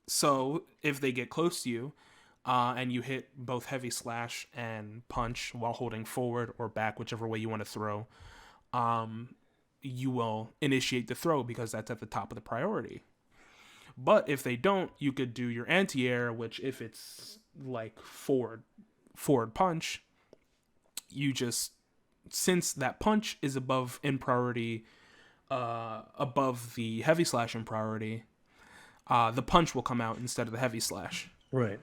so if they get close to you, and you hit both heavy slash and punch while holding forward or back, whichever way you want to throw, you will initiate the throw because that's at the top of the priority. But if they don't, you could do your anti-air, which if it's like forward punch, you just, since that punch is above in priority, above the heavy slash in priority, the punch will come out instead of the heavy slash. Right.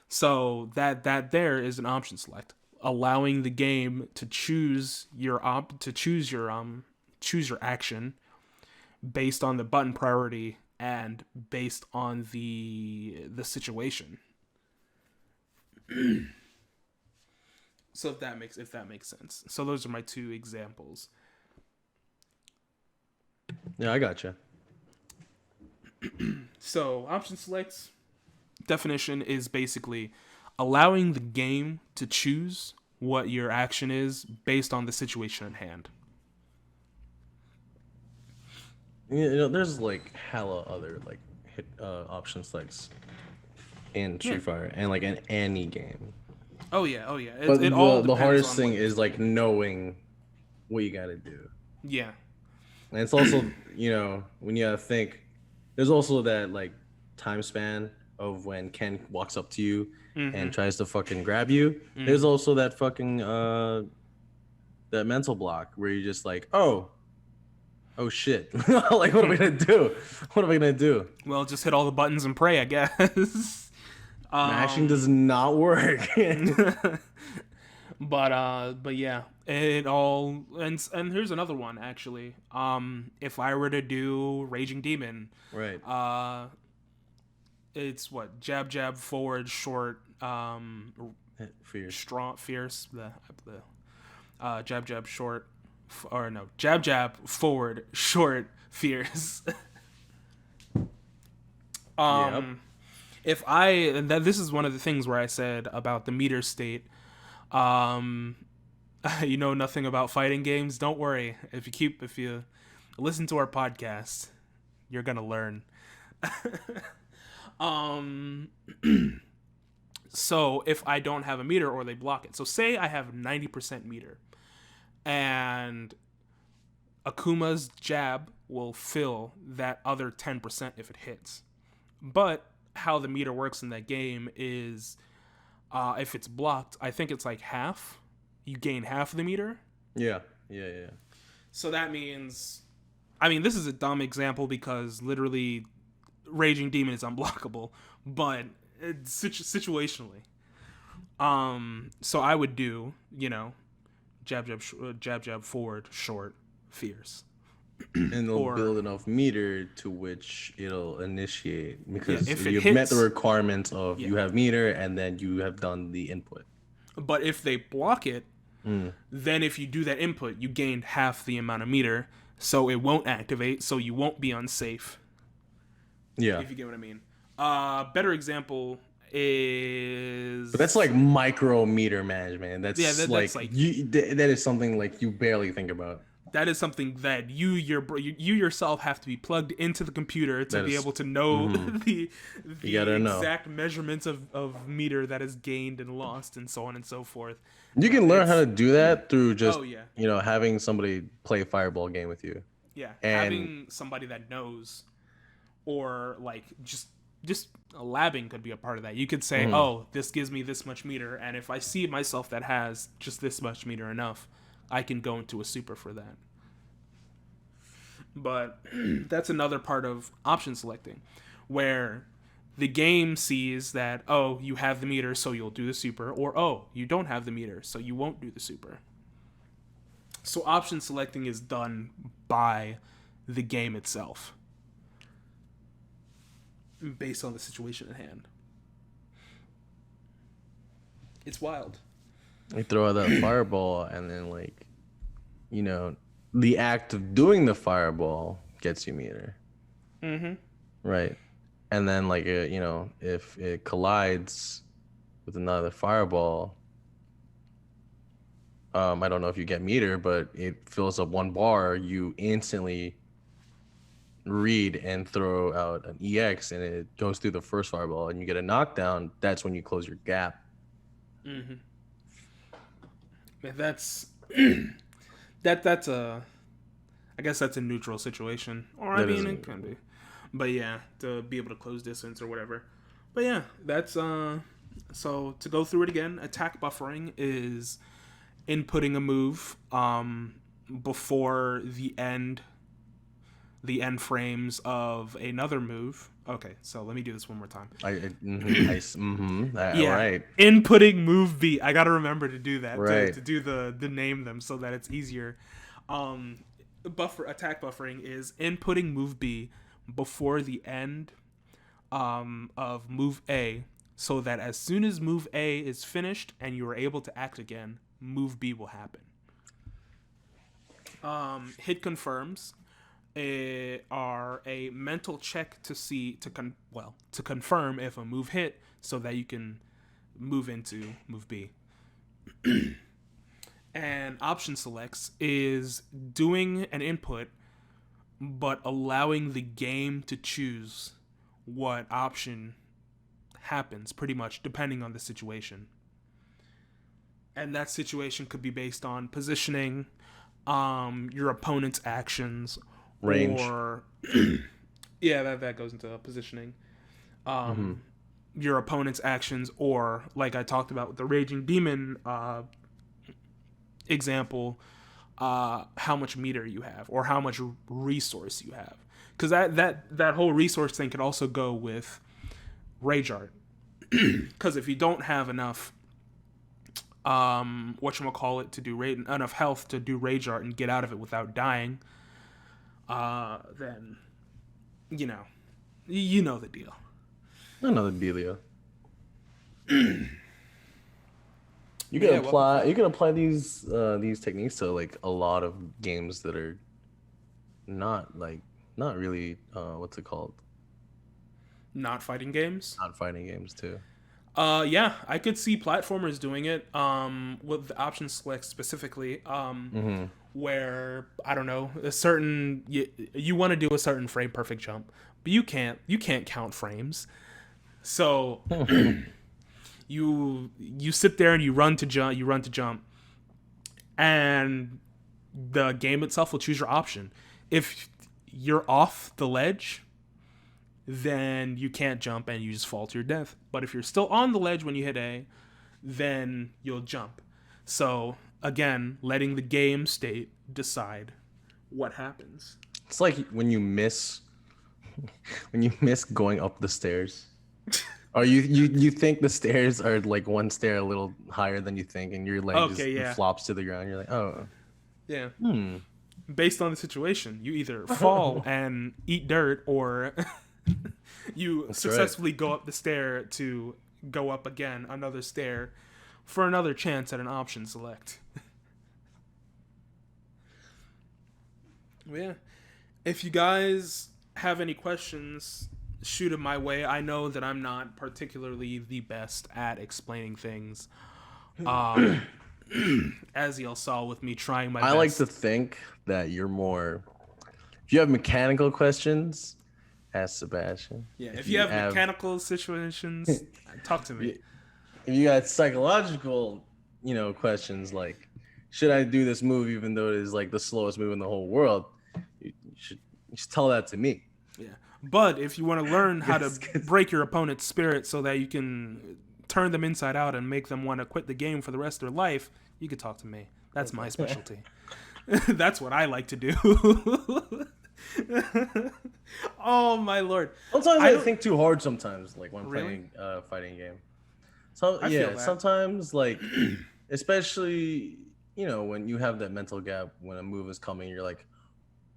So that there is an option select, allowing the game to choose your choose your action based on the button priority and based on the situation. So if that makes sense. So those are my two examples. Yeah, I gotcha. So option selects definition is basically allowing the game to choose what your action is based on the situation at hand. You know, there's like hella other like hit option selects in Street Fighter and like in any game. Oh yeah. But It all the depends hardest on thing what. is like knowing what you gotta do. Yeah. And it's also, when you gotta think, there's also that like time span of when Ken walks up to you and tries to fucking grab you. There's also that fucking that mental block where you're just like, oh shit. Like, what am I gonna do? What am I gonna do? Well, just hit all the buttons and pray, I guess. Mashing does not work. But yeah, it all, and here's another one actually. If I were to do Raging Demon, Right. it's what, jab jab forward short, Fierce. strong fierce, the jab jab short, or no, jab jab forward short fierce. Yep. If I, and that this is one of the things where I said about the meter state, you know nothing about fighting games, don't worry. If you listen to our podcast, you're gonna learn. So if I don't have a meter or they block it, so say I have 90% meter, and Akuma's jab will fill that other 10% if it hits. But how the meter works in that game is, If it's blocked, I think it's like half. You gain half the meter. Yeah. Yeah. Yeah. So that means, I mean, this is a dumb example because literally, Raging Demon is unblockable, but situationally. So I would do, jab, jab, jab, jab, forward, short, fierce. And it'll Or, build enough meter to which it'll initiate yeah, because if it you've met the hits, requirements of yeah. you have meter and then you have done the input. But if they block it, Mm. then if you do that input, you gain half the amount of meter, so it won't activate, so you won't be unsafe. Yeah. If you get what I mean. Better example is. But that's like micro meter management. That's Yeah, that's like that is something like you barely think about. that is something that you yourself have to be plugged into the computer to That be is- able to know the You gotta know. exact measurements of meter that is gained and lost and so on and so forth. You can learn It's- how to do that through just Oh, yeah. having somebody play a fireball game with you. Yeah, And- having somebody that knows, or like just labbing could be a part of that. You could say, "Oh, this gives me this much meter," and if I see myself that has just this much meter enough, I can go into a super for that. But that's another part of option selecting, where the game sees that, oh, you have the meter, so you'll do the super, or oh, you don't have the meter, so you won't do the super. So option selecting is done by the game itself, based on the situation at hand. It's wild. You throw out that fireball, and then the act of doing the fireball gets you meter. Mm-hmm. Right. And then if it collides with another fireball, I don't know if you get meter, but it fills up 1 bar, you instantly read and throw out an EX and it goes through the first fireball and you get a knockdown. That's when you close your gap. Mm-hmm. That's that's a, I guess that's a neutral situation, or I mean it can be, but yeah, to be able to close distance or whatever. But yeah, that's so to go through it again, attack buffering is inputting a move before the end frames of another move. Okay, so let me do this one more time. Yeah, right. Inputting move B. I gotta remember to do that, Right. to do the name them so that it's easier. Attack buffering is inputting move B before the end of move A, so that as soon as move A is finished and you are able to act again, move B will happen. Hit confirms are a mental check to confirm if a move hit, so that you can move into move B. And option selects is doing an input but allowing the game to choose what option happens, pretty much depending on the situation. And that situation could be based on positioning, your opponent's actions, Range. or yeah, that goes into positioning. Your opponent's actions, or like I talked about with the Raging Demon example, how much meter you have or how much resource you have, because that whole resource thing could also go with Rage Art. Because if you don't have enough whatchamacallit to do enough health to do Rage Art and get out of it without dying, then you know the deal. I know the dealio. You can apply these techniques to like a lot of games that are not really what's it called? Not fighting games. Not fighting games too. Yeah, I could see platformers doing it. With the option select specifically. Where I don't know, a certain you want to do a certain frame perfect jump, but you can't count frames. So you sit there and you run to jump, and the game itself will choose your option. If you're off the ledge, then you can't jump and you just fall to your death. But if you're still on the ledge when you hit A, then you'll jump. So again, letting the game state decide what happens. It's like when you miss going up the stairs. Or you think the stairs are like one stair a little higher than you think, and your leg just Okay, yeah. flops to the ground. You're like, oh, Yeah. hmm. Based on the situation, you either fall and eat dirt, or you That's successfully go up the stair to go up again another stair for another chance at an option select. Yeah. If you guys have any questions, shoot them my way. I know that I'm not particularly the best at explaining things. Um, as y'all saw with me trying my I best. like to think that you're more. If you have mechanical questions, ask Sebastian. Yeah, if you have mechanical situations, talk to me. If you got psychological, questions like, should I do this move even though it is like the slowest move in the whole world? You should tell that to me. Yeah, but if you want to learn how to break your opponent's spirit so that you can turn them inside out and make them want to quit the game for the rest of their life, you could talk to me. That's my specialty. That's what I like to do. Oh my lord! Sometimes I think too hard. Sometimes, like when Really? playing a fighting game. So I feel yeah, that. sometimes like, especially when you have that mental gap when a move is coming, you're like,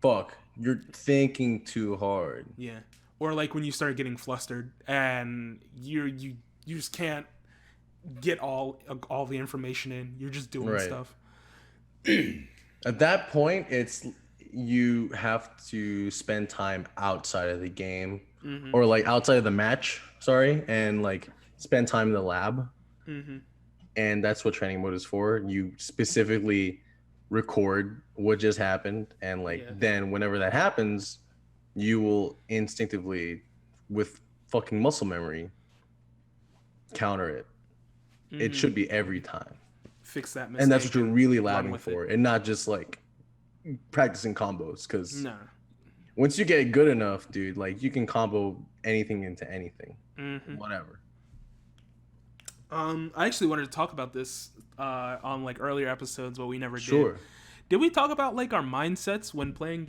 "Fuck, you're thinking too hard." Yeah, or like when you start getting flustered and you just can't get all the information in. You're just doing Right. stuff. At that point, it's you have to spend time outside of the game or like outside of the match, sorry, and like spend time in the lab. And that's what training mode is for. You specifically record what just happened, and like then whenever that happens, you will instinctively, with fucking muscle memory, counter it. It should be every time. Fix that mistake. And that's what you're really run labbing with for, it. and not just like practicing combos. Because Nah. once you get good enough, dude, like you can combo anything into anything, whatever. I actually wanted to talk about this on like earlier episodes, but we never Sure. did. Did we talk about like our mindsets when playing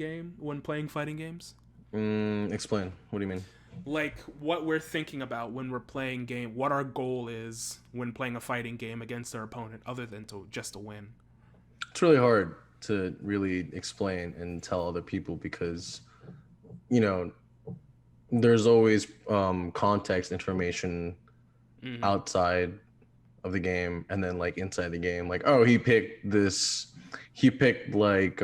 fighting games? Explain. What do you mean? Like what we're thinking about when we're playing game, what our goal is when playing a fighting game against our opponent, other than to win. It's really hard to really explain and tell other people because, there's always context information outside of the game and then like inside the game. Like, oh, he picked like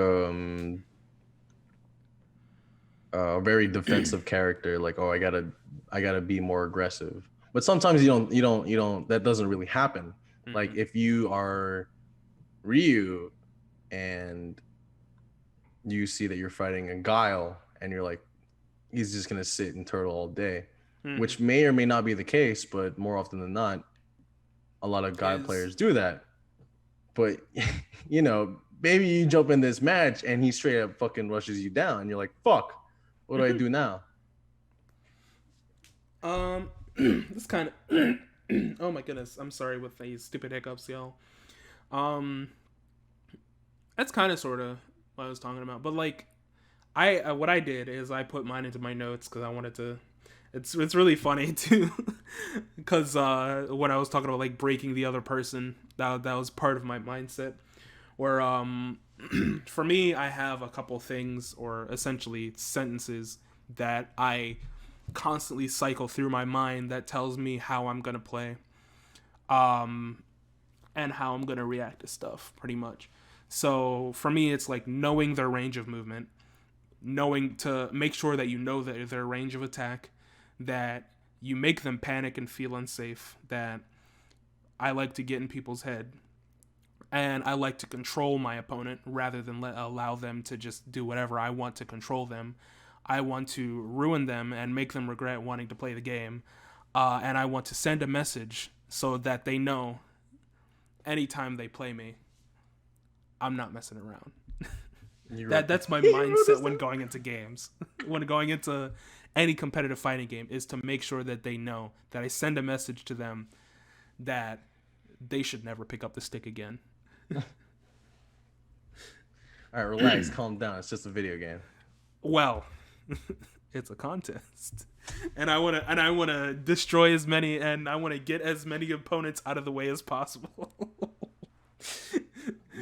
a very defensive character. Like, oh, I gotta be more aggressive. But sometimes you don't. That doesn't really happen. Like if you are Ryu and you see that you're fighting a Guile and you're like, he's just gonna sit and turtle all day, which may or may not be the case, but more often than not, a lot of Guile players do that. But maybe you jump in this match and he straight up fucking rushes you down, and you're like, fuck, what do I do now? This kind of oh my goodness, I'm sorry with these stupid hiccups, y'all. That's kind of sort of what I was talking about, but like what I did is I put mine into my notes because I wanted to. It's really funny too, because when I was talking about like breaking the other person, that was part of my mindset. Where for me, I have a couple things, or essentially sentences, that I constantly cycle through my mind that tells me how I'm gonna play, and how I'm gonna react to stuff, pretty much. So for me, it's like knowing their range of movement, knowing to make sure that you know their range of attack, that you make them panic and feel unsafe, that I like to get in people's head, and I like to control my opponent rather than allow them to just do whatever I want to control them. I want to ruin them and make them regret wanting to play the game, and I want to send a message so that they know anytime they play me, I'm not messing around. That's my mindset when going into games. When going into any competitive fighting game, is to make sure that they know that I send a message to them that they should never pick up the stick again. All right, relax, calm down. It's just a video game. Well, it's a contest, and I wanna destroy as many, and I wanna get as many opponents out of the way as possible.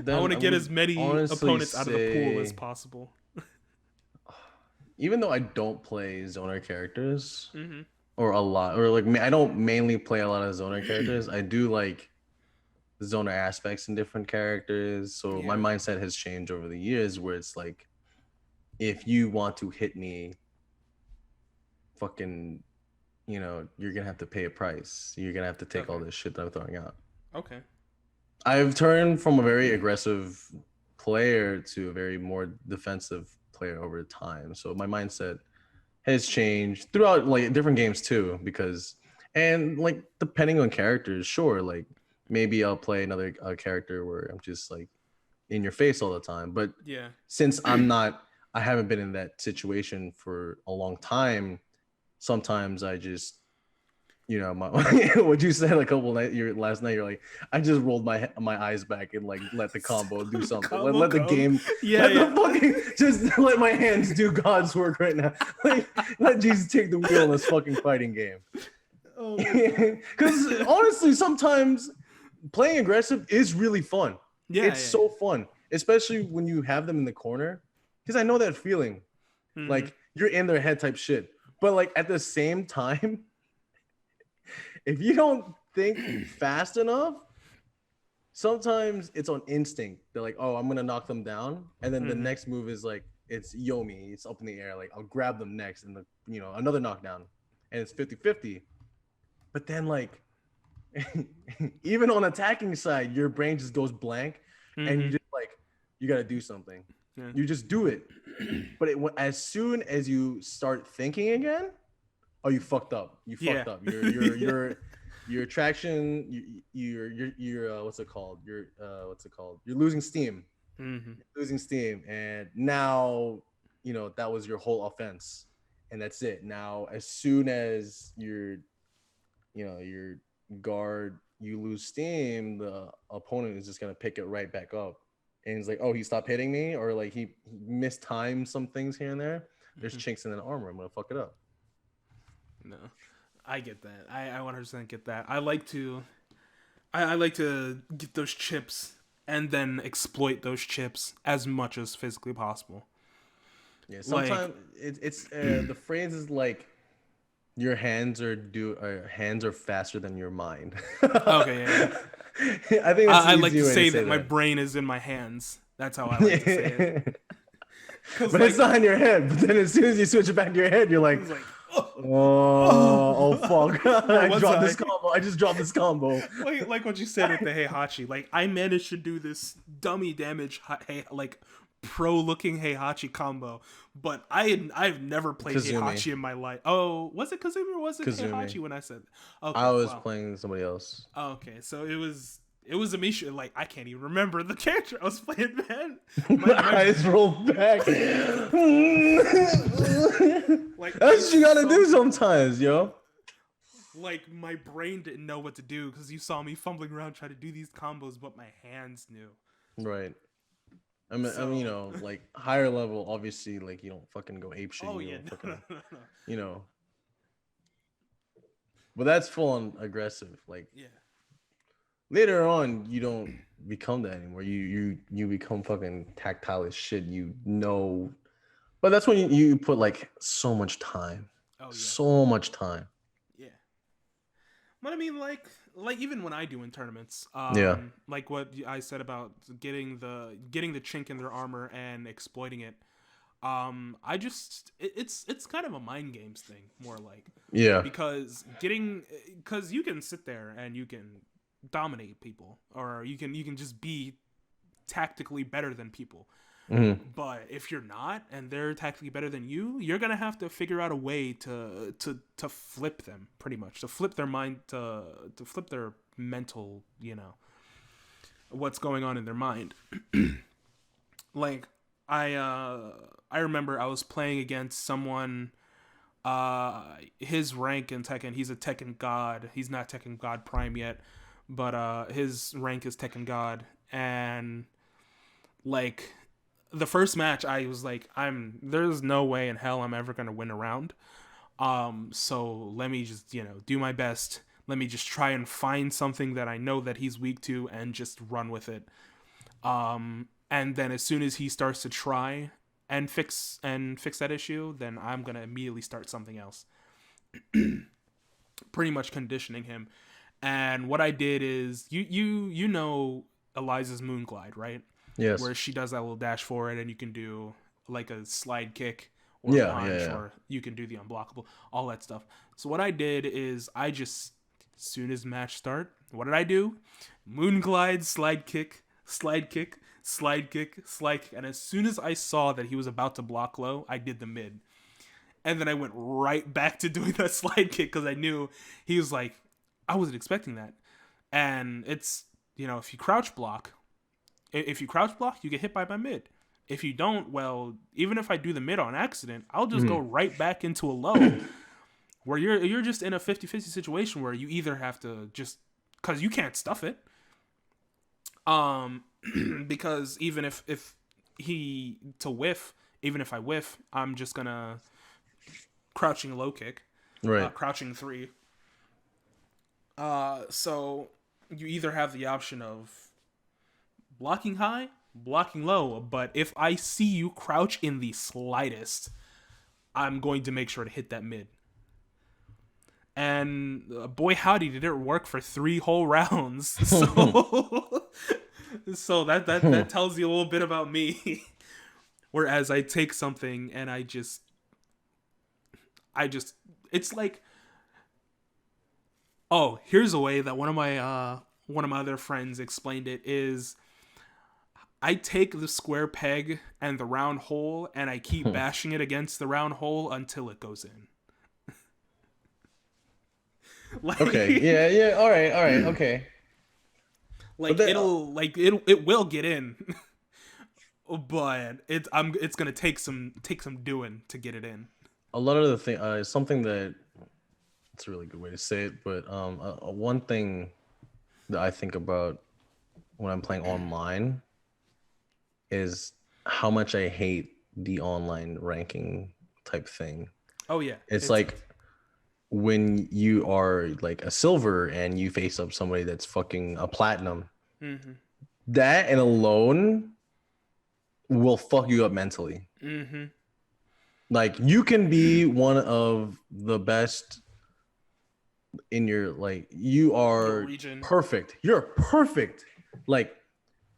I want to get as many opponents out of the pool as possible. Even though I don't play zoner characters, Mm-hmm. or a lot, or like I don't mainly play a lot of zoner characters. I do like zoner aspects in different characters. So my Yeah. mindset has changed over the years, where it's like, if you want to hit me, fucking, you're gonna have to pay a price. You're gonna have to take all this shit that I'm throwing out. Okay. I've turned from a very aggressive player to a very more defensive player over time. So my mindset has changed throughout like different games too, and like depending on characters, sure, like maybe I'll play another character where I'm just like in your face all the time. But Yeah. since I haven't been in that situation for a long time, sometimes I just, what you said a couple last night, you're like, I just rolled my eyes back and like let the combo do something. Let the game, the fucking, just let my hands do God's work right now. Like, let Jesus take the wheel in this fucking fighting game. Because honestly, sometimes playing aggressive is really fun. Yeah, it's so fun, especially when you have them in the corner. Because I know that feeling, like you're in their head type shit. But like at the same time, if you don't think fast enough, sometimes it's on instinct. They're like, oh, I'm gonna knock them down, and then the next move is like, it's Yomi, it's up in the air, like I'll grab them next, and another knockdown, and it's 50-50. But then like, even on attacking side, your brain just goes blank, and you just like, you gotta do something. Yeah. You just do it. But as soon as you start thinking again, oh, you fucked up. You fucked up. Your traction. You're what's it called? You're losing steam. You're losing steam, and now that was your whole offense, and that's it. Now, as soon as your guard, you lose steam, the opponent is just gonna pick it right back up. And he's like, oh, he stopped hitting me, or like he mistimed some things here and there. There's chinks in the armor. I'm gonna fuck it up. No, I get that. I 100% get that. I like to get those chips and then exploit those chips as much as physically possible. Yeah, sometimes it's the phrase is like, your hands are faster than your mind. Okay, yeah. I think I like to say that my brain is in my hands. That's how I like to say it. But like, it's not in your head. But then as soon as you switch it back to your head, you're like, oh fuck! I just dropped this combo. Like what you said with the Heihachi. Like I managed to do this dummy damage, like pro-looking Heihachi combo, but I've never played Heihachi in my life. Oh, was it Kazumi or was it Heihachi when I said? Okay, I was playing somebody else. Oh, okay, so it was a Misha. Like I can't even remember the character I was playing. Man, my eyes rolled back. Like that's what you gotta do sometimes, yo. Like my brain didn't know what to do because you saw me fumbling around trying to do these combos, but my hands knew. Right. I mean, like higher level, obviously, like you don't fucking go ape shit. Oh yeah, no. But that's full on aggressive. Like, yeah. Later on, you don't become that anymore. You become fucking tactile as shit. But that's when you put like so much time. Oh yeah. So much time. Yeah. But I mean, like even when I do in tournaments, like what I said about getting the chink in their armor and exploiting it, it's kind of a mind games thing, more like. Yeah. Because you can sit there and you can dominate people, or you can just be tactically better than people. Mm-hmm. But if you're not, and they're tactically better than you, you're gonna have to figure out a way to flip them, pretty much, to flip their mind, to flip their mental, what's going on in their mind. Like I remember I was playing against someone. His rank in Tekken, he's a Tekken God. He's not Tekken God Prime yet, but his rank is Tekken God, and like the first match, I was like, there's no way in hell I'm ever gonna win a round. So let me just do my best. Let me just try and find something that I know that he's weak to and just run with it. And then as soon as he starts to try and fix that issue, then I'm gonna immediately start something else. Pretty much conditioning him. And what I did is you know Eliza's Moonglide, right? Yes. Where she does that little dash forward and you can do like a slide kick or a Yeah, punch, yeah, or you can do the unblockable, all that stuff. So what I did is I just, as soon as match start, what did I do? Moonglide, slide kick, slide kick, slide kick, slide kick. And as soon as I saw that he was about to block low, I did the mid. And then I went right back to doing that slide kick because I knew he was like, I wasn't expecting that. And it's, if you crouch block, you get hit by my mid. If you don't, well, even if I do the mid on accident, I'll just go right back into a low where you're just in a 50-50 situation where you either have to just, because you can't stuff it. Because even if he to whiff, even if I whiff, I'm just gonna crouching low kick, Right. crouching 3. So you either have the option of blocking high, blocking low, but if I see you crouch in the slightest, I'm going to make sure to hit that mid. And boy howdy, did it work for 3 whole rounds. So that tells you a little bit about me. Whereas I take something and I just it's like, oh, here's a way that one of my other friends explained it is, I take the square peg and the round hole and I keep bashing it against the round hole until it goes in. Like, Okay. Yeah. All right. Okay. Like But it will get in. But it's gonna take some doing to get it in. a lot of the thing, something that, it's a really good way to say it, but one thing that I think about when I'm playing online is how much I hate the online ranking type thing. Oh yeah, It's like when you are like a silver and you face up somebody that's fucking a platinum, that and alone will fuck you up mentally. Like, you can be one of the best in your, like, you are region. perfect. You're perfect. Like,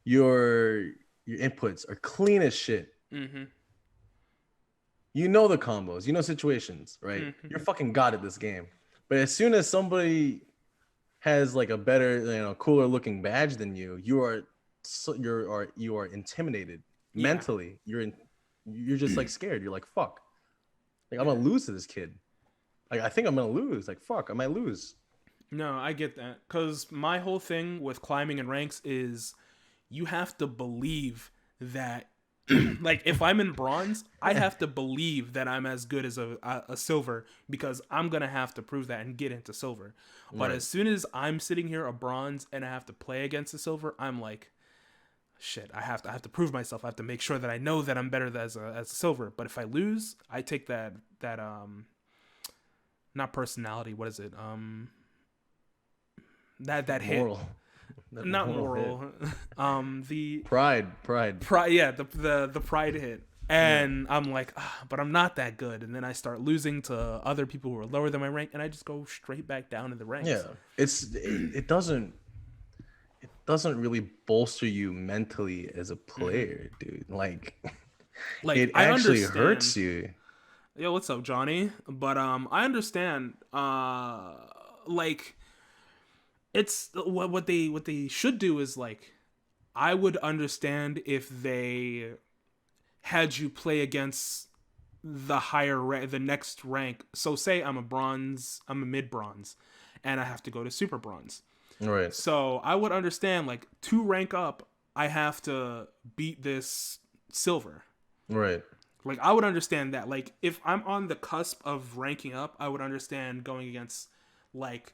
your inputs are clean as shit. You know the combos, you know situations, right? You're fucking god at this game. But as soon as somebody has like a better, cooler looking badge than you, you are intimidated mentally. You're just like scared. You're like, fuck. Like, I'm gonna lose to this kid. Like, I think I'm gonna lose. Like, fuck, I might lose. No, I get that. Because my whole thing with climbing in ranks is you have to believe that, like, if I'm in bronze, I have to believe that I'm as good as a silver, because I'm going to have to prove that and get into silver. But as soon as I'm sitting here a bronze and I have to play against a silver, I'm like, shit, I have to prove myself. I have to make sure that I know that I'm better as a silver. But if I lose, I take that not personality, what is it? That hit. Moral. Not moral. The pride. Yeah, the pride hit. And I'm like, but I'm not that good. And then I start losing to other people who are lower than my rank, and I just go straight back down in the ranks. Yeah, it doesn't really bolster you mentally as a player, dude. Like it actually hurts you. Yo, what's up, Johnny? But I understand. Like, it's what they should do is, like, I would understand if they had you play against the next rank. So say I'm a mid bronze, and I have to go to super bronze. Right. So I would understand, like, to rank up, I have to beat this silver. Right. Like, I would understand that. Like, if I'm on the cusp of ranking up, I would understand going against, like,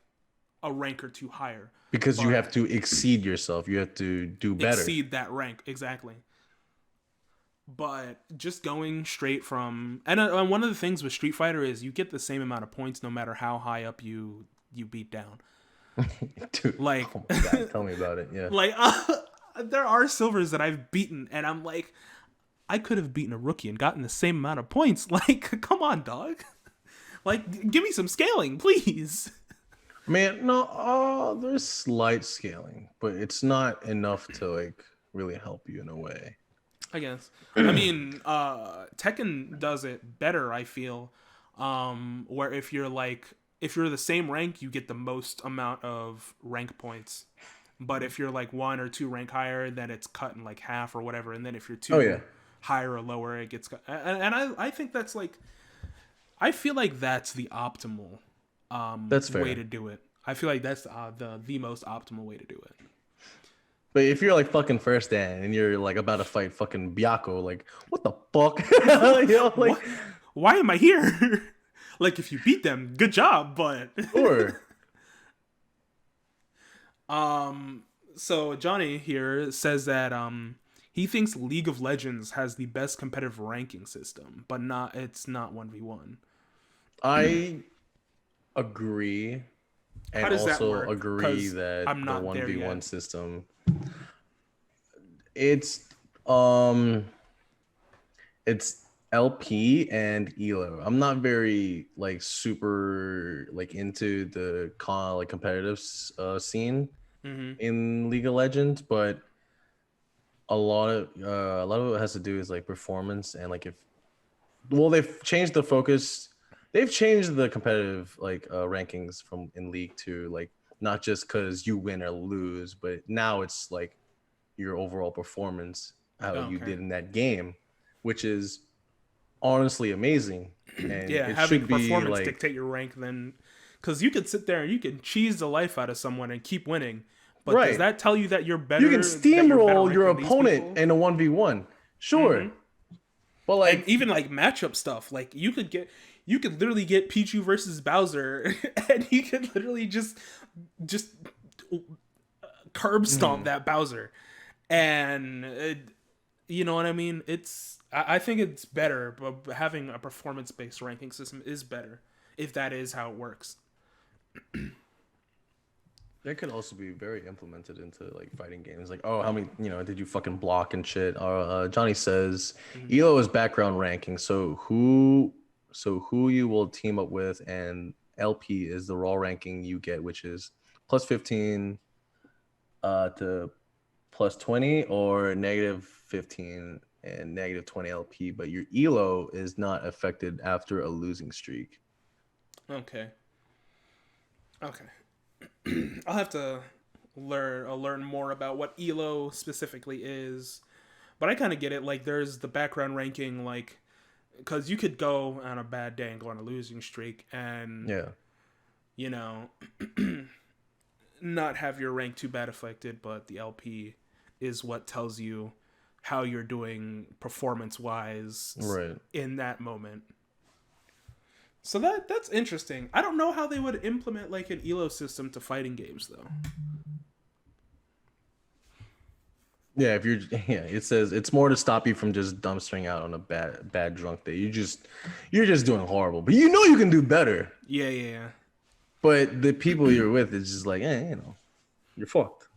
a rank or two higher, Because you but have to exceed yourself. You have to do better. exceed that rank exactly. But just going straight from and one of the things with Street Fighter is you get the same amount of points no matter how high up you beat down. Dude, Like, oh my god, tell me about it. Yeah. like there are silvers that I've beaten, and I'm like, I could have beaten a rookie and gotten the same amount of points. Like, come on, dog. Like, give me some scaling, please. Man, no, there's slight scaling, but it's not enough to like really help you in a way. I guess. I mean, Tekken does it better, I feel. Where if you're the same rank, you get the most amount of rank points. But if you're like one or two rank higher, then it's cut in like half or whatever. And then if you're Oh two yeah, higher or lower, it gets cut. And I think that's like, I feel like that's the optimal that's way fair. to do it. I feel like that's the most optimal way to do it. But if you're like fucking first Dan and you're like about to fight fucking Byako, like what the fuck? You know, like What? Why am I here? Like, if you beat them, good job, but sure. so Johnny here says that he thinks League of Legends has the best competitive ranking system, but it's not 1v1. I agree, How and does that also work? agree Because that I'm the not there 1v1 yet. system it's um it's LP and ELO. I'm not very like super like into the like competitive scene Mm-hmm. in League of Legends, but a lot of it has to do with like performance and like if well they've changed the focus. They've changed the competitive like rankings from in League to like not just because you win or lose, but now it's like your overall performance, how you Okay. did in that game, which is honestly amazing. And Yeah, it having should be performance like, dictate your rank, then, because you could sit there and you can cheese the life out of someone and keep winning, but does right. that tell you that You can you're better steamroll ranked your than these opponent people? in a 1v1. Mm-hmm. Sure. But And like, even like matchup stuff, like you could literally get Pichu versus Bowser, and you could literally just curb stomp mhm. that Bowser, and you know what I mean. I think it's better, but having a performance based ranking system is better if that is how it works. That could also be very implemented into like fighting games. Like, oh, how many, did you fucking block and shit? Johnny says Mm-hmm. Elo is background ranking. So who you will team up with, and LP is the raw ranking you get, which is plus 15 to plus 20 or negative 15 and negative 20 LP. But your Elo is not affected after a losing streak. Okay. Okay. I'll have to learn more about what Elo specifically is. But I kind of get it. Like, there's the background ranking, like, because you could go on a bad day and go on a losing streak, and Yeah. you know, not have your rank too bad affected. But the LP is what tells you how you're doing performance wise Right. in that moment. So that's interesting. I don't know how they would implement like an elo system to fighting games though. Yeah, if you're yeah, it says it's more to stop you from just dumpstering out on a bad drunk day. You're just doing horrible. But you know you can do better. Yeah, yeah, But the people you're with is just like, you're fucked.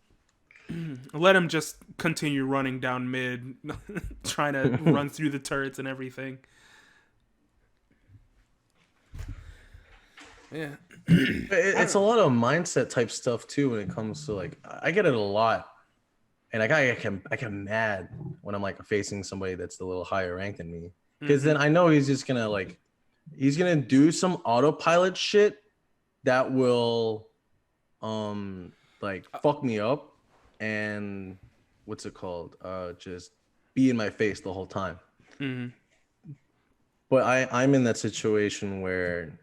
yeah. Let him just continue running down mid, trying to run through the turrets and everything. Yeah. It's a lot of mindset type stuff too when it comes to like I get it a lot. And I get mad when I'm like facing somebody that's a little higher ranked than me. Because Mm-hmm. then I know he's gonna do some autopilot shit that will like fuck me up and what's it called? Just be in my face the whole time. Mm-hmm. But I'm in that situation where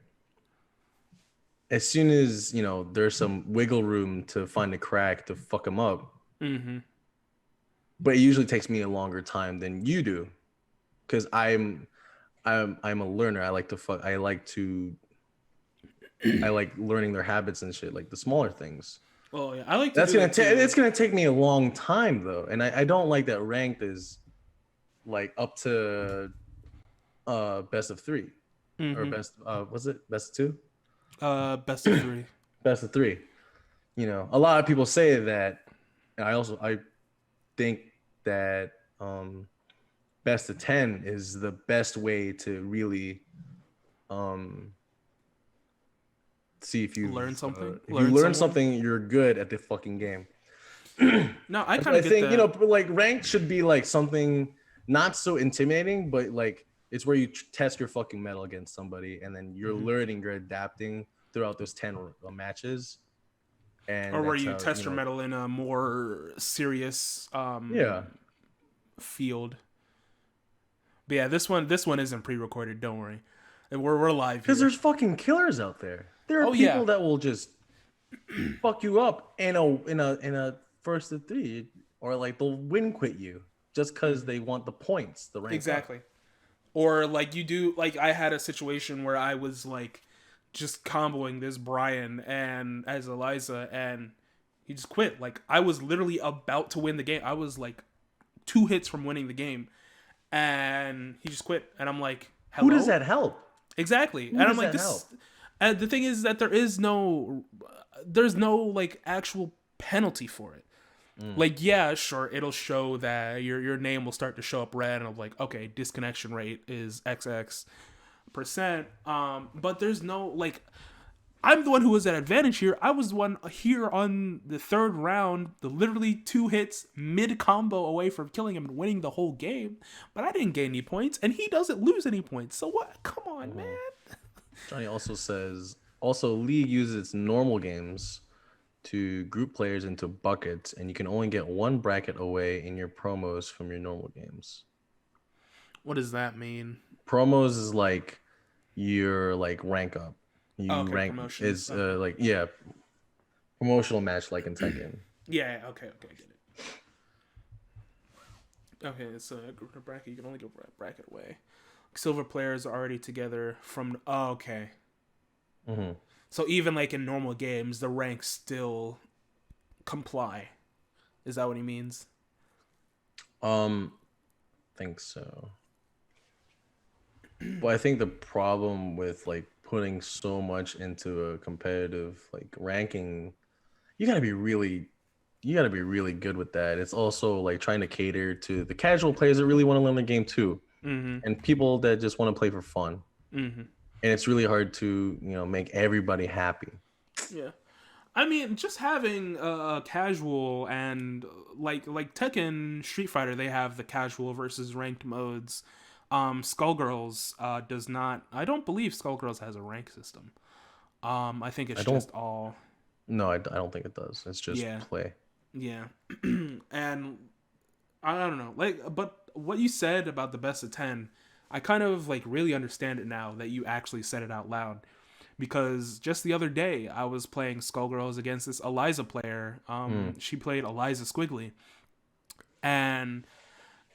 as soon as there's some wiggle room to find a crack to fuck him up, Mm-hmm. but it usually takes me a longer time than you do because I'm a learner. I like to I like learning their habits and shit, like the smaller things. Oh yeah, I like to That's do gonna that take. too. It's gonna take me a long time though, and I don't like that ranked is like up to best of three or Mm-hmm. best was it best of two? Best of three. Best of three. You know, a lot of people say that. And I think that best of 10 is the best way to really um see Learn something. if you Learn learn someone. something, you're good at the fucking game. No, I That's kind why I of get think, you know, that. like ranked should be like something not so intimidating, but like it's where you test your fucking metal against somebody, and then you're Mhm. learning, you're adapting throughout those 10 matches, Or and where that's you how, you test your know. metal in a more serious Yeah, field. But yeah, this one isn't pre-recorded. Don't worry, and we're live because here. there's fucking killers out there. There are Oh yeah, people that will just fuck you up in a first to three, or like they'll win quit you just because they want the points, the rank up. exactly. Or like you do, like I had a situation where I was like just comboing this Brian and as Eliza, and he just quit. Like I was literally about to win the game. I was like 2 hits from winning the game, and he just quit. And I'm like, Who does hello. that help? Exactly. Who And I'm does like, that this. help? The thing is that there's no like actual penalty for it. Mm. Like, yeah, sure, it'll show that your name will start to show up red, and I'm like, okay, disconnection rate is XX%. But there's no like, I'm the one who was at advantage here. I was the one here on the third round, the literally 2 hits mid combo away from killing him and winning the whole game. But I didn't gain any points, and he doesn't lose any points. So what? Come on, man. Johnny also says also League uses its normal games to group players into buckets, and you can only get one bracket away in your promos from your normal games. What does that mean? Promos is like your like rank up. Oh, You okay, rank promotions. is Okay. like yeah, promotional match like in Tekken. Yeah, okay, I get it. Okay, it's a group of bracket. You can only go bracket away. Silver players are already together from. Oh, okay. Mm-hmm. So even like in normal games, the ranks still comply. Is that what he means? Think so. Well, I think the problem with like putting so much into a competitive like ranking, you gotta be really good with that. It's also like trying to cater to the casual players that really want to learn the game too, Mm-hmm. and people that just want to play for fun. Mm-hmm. And it's really hard to, you know, make everybody happy. Yeah. I mean, just having a casual and like Tekken Street Fighter, they have the casual versus ranked modes. Skullgirls does not. I don't believe Skullgirls has a rank system. I think I it's don't just all. No, I don't think it does. It's just Yeah, play. yeah, and I don't know. Like, but what you said about the best of 10, I kind of like really understand it now that you actually said it out loud. Because just the other day, I was playing Skullgirls against this Eliza player. Mm, She played Eliza Squiggly, and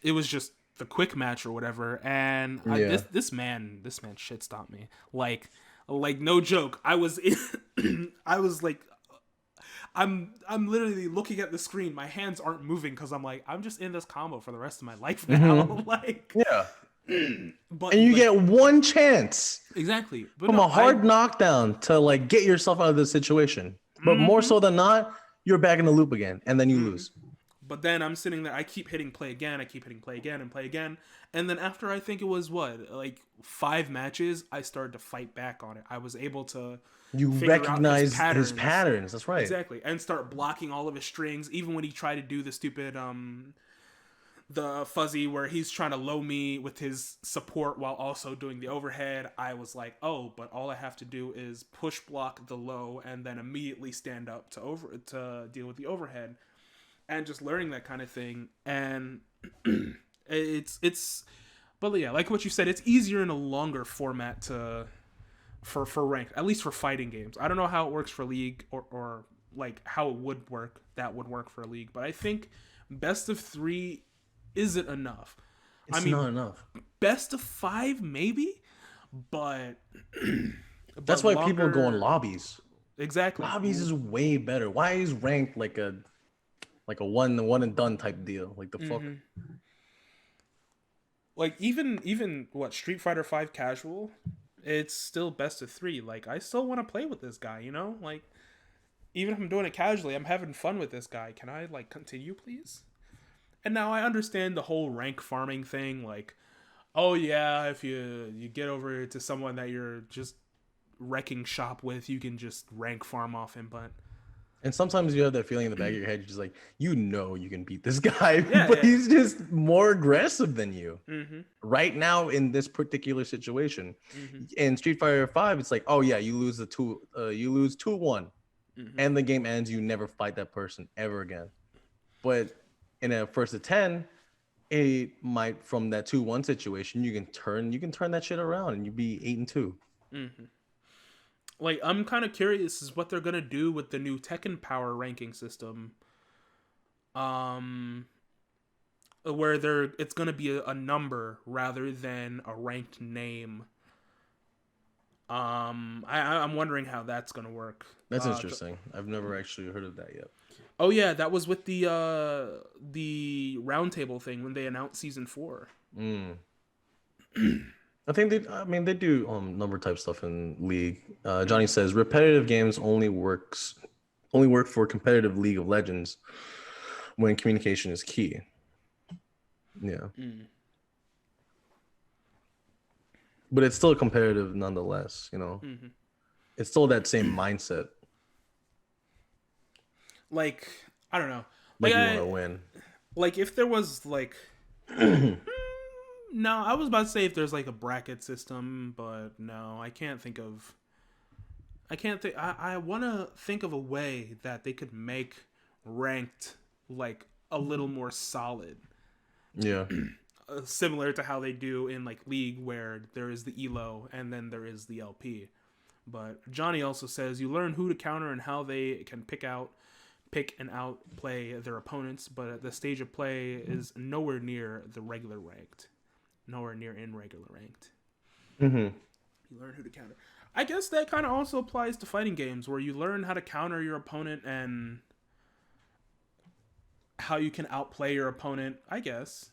it was just the quick match or whatever. And yeah. this man shit stomped me. Like no joke. I was I was like I'm literally looking at the screen. My hands aren't moving because I'm like I'm just in this combo for the rest of my life Mm-hmm. now. Like, Yeah. but And you like get one chance exactly. But from no, a hard knockdown to like get yourself out of this situation. But more mm-hmm. so than not, you're back in the loop again, and then you Mm-hmm. lose. But then I'm sitting there. I keep hitting play again. I keep hitting play again and play again. And then after I think it was what like 5 matches, I started to fight back on it. I was able to You figure out his recognize his patterns. patterns. That's right. Exactly, and start blocking all of his strings. Even when he tried to do the stupid the fuzzy where he's trying to low me with his support while also doing the overhead, I was like, oh, but all I have to do is push block the low and then immediately stand up to deal with the overhead, and just learning that kind of thing. And it's but yeah, like what you said, it's easier in a longer format to for ranked, at least for fighting games. I don't know how it works for League, or like how it would work, that would work for a League, but I think best of 3 isn't enough. I It's mean, not enough. best of 5 maybe, but That's but why people go in longer. lobbies. Exactly. Lobbies is way better. Why is ranked like a one and done type deal? Like the fuck. Mm-hmm. Like even what Street Fighter Five casual, it's still best of three. Like I still want to play with this guy. You know, like even if I'm doing it casually, I'm having fun with this guy. Can I like continue, please? And now I understand the whole rank farming thing. Like, oh yeah, if you get over to someone that you're just wrecking shop with, you can just rank farm off him. But And sometimes you have that feeling in the back of your head, you're just like, you can beat this guy, yeah, but yeah. he's just more aggressive than you. Mm-hmm. Right now in this particular situation. Mm-hmm. In Street Fighter 5, it's like, oh yeah, you lose 2-1 Mm-hmm. and the game ends, you never fight that person ever again. But in a first to 10, it might from that 2-1 situation, you can turn that shit around and you be 8-2. Mm-hmm. Like I'm kind of curious is what they're gonna do with the new Tekken Power ranking system. Um, where it's gonna be a number rather than a ranked name. I'm wondering how that's gonna work. That's interesting. I've never actually heard of that yet. Oh yeah, that was with the roundtable thing when they announced season 4. Mm. I mean they do number type stuff in League. Johnny Mm-hmm. says repetitive games only work for competitive League of Legends when communication is key. Yeah. Mm. But it's still competitive nonetheless. Mm-hmm. It's still that same mindset. Like I don't know. Like Like you want I to win. like if there was like no, I was about to say if there's like a bracket system, but no, I can't think of. I can't think. I want to think of a way that they could make ranked like a little more solid, Yeah. similar to how they do in like League, where there is the elo and then there is the LP. But Johnny also says you learn who to counter and how they can pick and outplay their opponents, but the stage of play is nowhere near the regular ranked, nowhere near in regular ranked. Mm-hmm. You learn who to counter. I guess that kind of also applies to fighting games where you learn how to counter your opponent and how you can outplay your opponent. I guess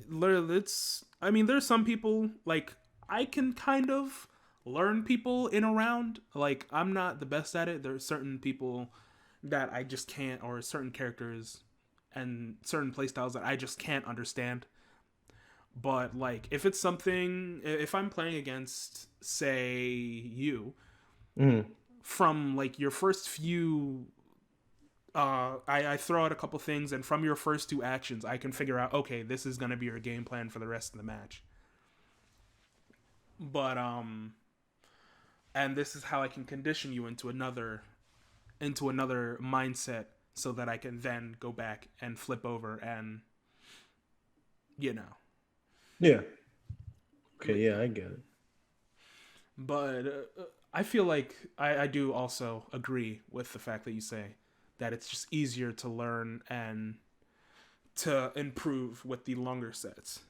it's. I mean, there's some people like I can kind of learn people in a round. Like I'm not the best at it. There's certain people that I just can't, or certain characters and certain playstyles that I just can't understand. But like if it's something, if I'm playing against say you, Mm-hmm. from like your first few I throw out a couple things and from your first two actions I can figure out, okay, this is going to be your game plan for the rest of the match. But and this is how I can condition you into another mindset so that I can then go back and flip over and you know. Yeah. Okay. Yeah, I get it. But I feel like I do also agree with the fact that you say that it's just easier to learn and to improve with the longer sets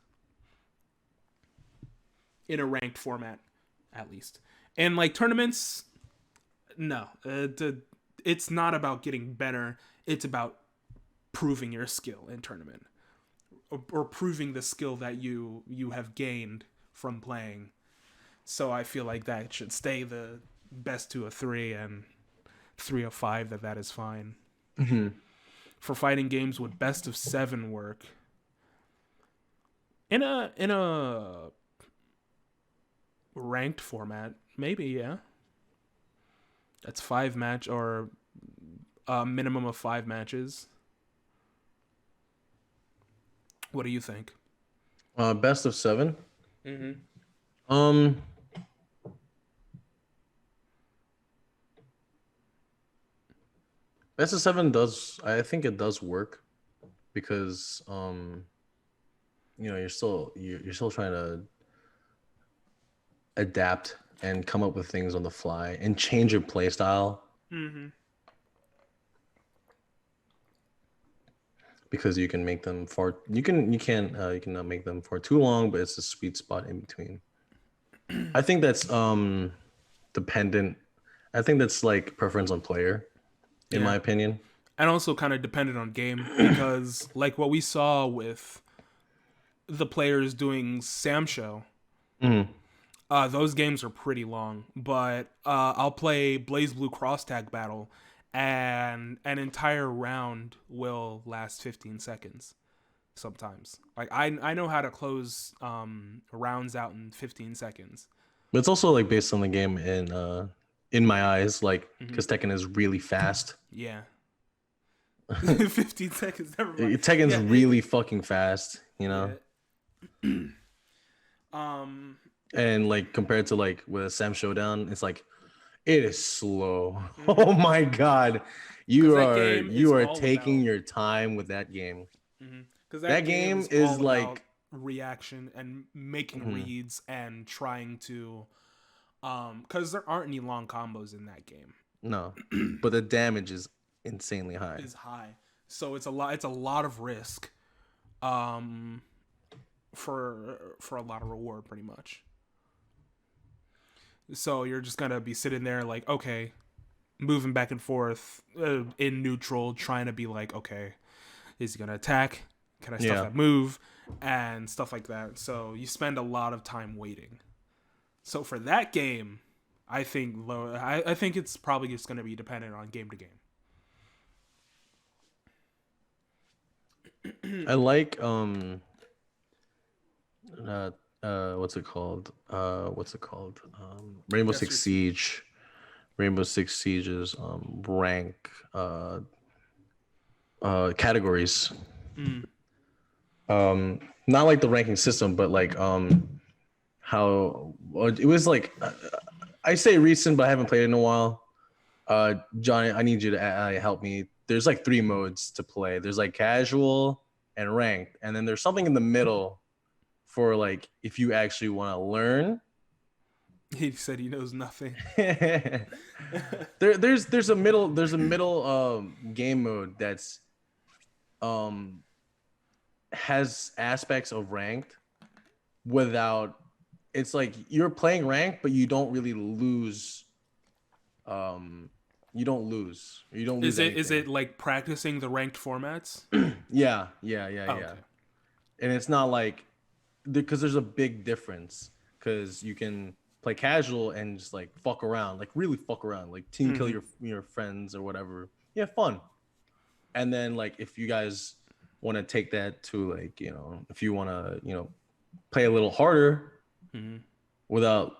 in a ranked format, at least. And like tournaments, no, it's not about getting better. It's about proving your skill in tournament, or proving the skill that you have gained from playing. So I feel like that should stay the best 2 of 3 and 3 of 5. That is fine. Mm-hmm. For fighting games, would best of 7 work? In a ranked format, maybe, yeah. That's 5 match or a minimum of 5 matches. What do you think? Best of 7. Mm-hmm. Um, Best of 7 does. I think it does work because you're still trying to adapt and come up with things on the fly and change your play style Mm-hmm. because you can make them for you cannot make them for too long, but it's a sweet spot in between. I think that's dependent. I think that's like preference on player, in my Yeah. opinion. And also kind of dependent on game because like what we saw with the players doing Sam Show, Mhm. those games are pretty long. But I'll play Blaze Blue Cross Tag Battle, and an entire round will last 15 seconds sometimes. Like I know how to close rounds out in 15 seconds. But it's also like based on the game in my eyes, like Hmm. because Tekken is really fast. Yeah. 15 seconds, never mind. Tekken's Yeah, really fucking fast, you know? yeah. Um And like compared to like with Sam Showdown, it's like it is slow. Oh mhm. my god. Cuz You that are game is you are all taking about your time with that game. cuz That that game game is is all about like reaction and making mhm, reads and trying to cuz there aren't any long combos in that game. no. But the damage is insanely high. Is high. So it's a lot of risk um for a lot of reward pretty much. So you're just going to be sitting there like, okay, moving back and forth in neutral, trying to be like, okay, is he gonna attack? Can I stuff Yeah. that move? And stuff like that. So you spend a lot of time waiting. So for that game, I think it's probably just gonna be dependent on game to I game. like what's it called? Rainbow Yes, Six your siege. Siege. Rainbow Six Siege's rank categories. Mm. Not like the ranking system, but like how well, it was like I say recent, but I haven't played it in a while. Johnny, I need you to help me. There's like three modes to play. There's like casual and ranked, and then there's something in the middle for like if you actually want to learn. He said he knows nothing. There's a middle game mode that's um has aspects of ranked without it's like you're playing ranked but um you don't lose Is anything. it like practicing the ranked formats? Yeah, Oh, yeah. okay. And it's not like because there's a big difference because you can play casual and just like fuck around, like really fuck around, like team kill Mm-hmm. your friends or whatever. Yeah, fun. And then like if you guys want to take that to like if you want to play a little harder Mm-hmm. without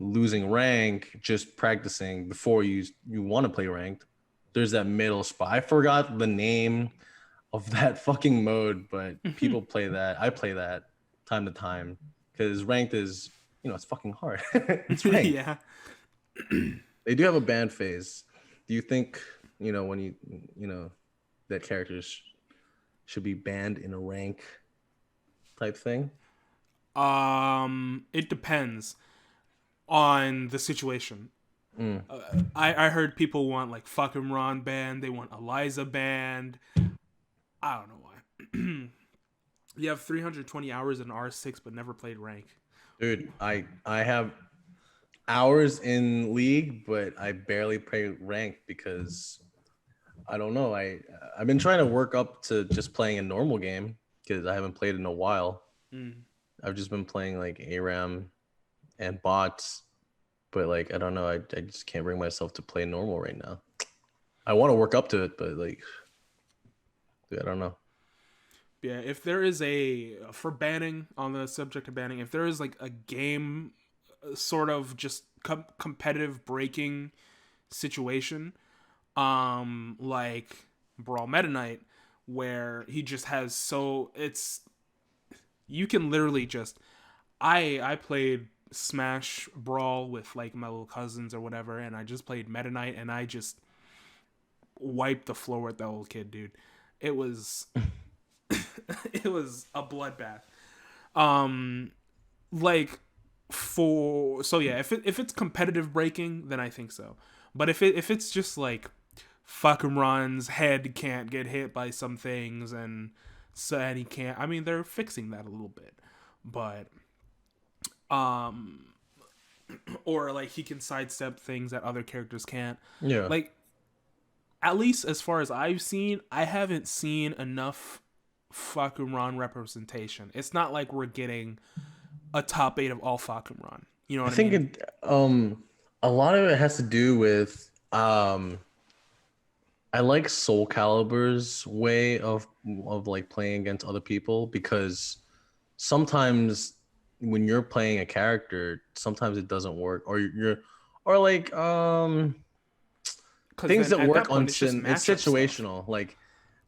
losing rank, just practicing before you want to play ranked, there's that middle spot. I forgot the name of that fucking mode, but people play that. I play that time to time because ranked is it's fucking hard. It's ranked. Yeah. They do have a ban phase. Do you think when you know that characters should be banned in a rank type thing? It depends on the situation. Mm. I heard people want like fucking Ron banned. They want Eliza banned. I don't know why. You have 320 hours in R6 but never played rank. Dude, I have hours in league, but I barely play ranked because I don't know. I've been trying to work up to just playing a normal game because I haven't played in a while. Mm. I've just been playing like ARAM and bots, but like I don't know. I just can't bring myself to play normal right now. I want to work up to it, but like, dude, I don't know. Yeah, if there is a for banning on the subject of banning, if there is like a game sort of just competitive breaking situation, like Brawl Meta Knight, where he just has so it's you can literally just I played Smash Brawl with like my little cousins or whatever, and I just played Meta Knight, and I just wiped the floor with that old kid, dude. It was it was a bloodbath. Um, like for so yeah, if it's competitive breaking, then I think so. But if it's just like fucking runs, head can't get hit by some things, and so and he can't. I mean, they're fixing that a little bit, but Um, or like he can sidestep things that other characters can't. Yeah. Like, at least as far as I've seen, I haven't seen enough Fakuran representation. It's not like we're getting a top 8 of all Fakuran. You know I what I think mean? a lot of it has to do with I like Soul Calibur's way of like playing against other people because sometimes when you're playing a character, sometimes it doesn't work, or you're or like Because things then that at work that on point, it's just it's matchup stuff. situational.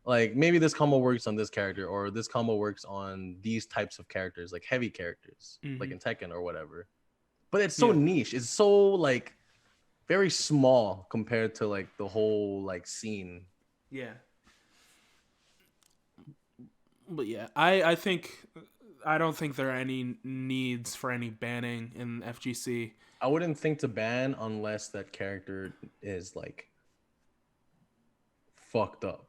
Like maybe this combo works on this character, or this combo works on these types of characters, like heavy characters, like Hmm. in Tekken or whatever. But it's so Yeah, niche. It's so like very small compared to like the whole like scene. yeah. But yeah, I think I don't think there are any needs for any banning in FGC. I wouldn't think to ban unless that character is like fucked up,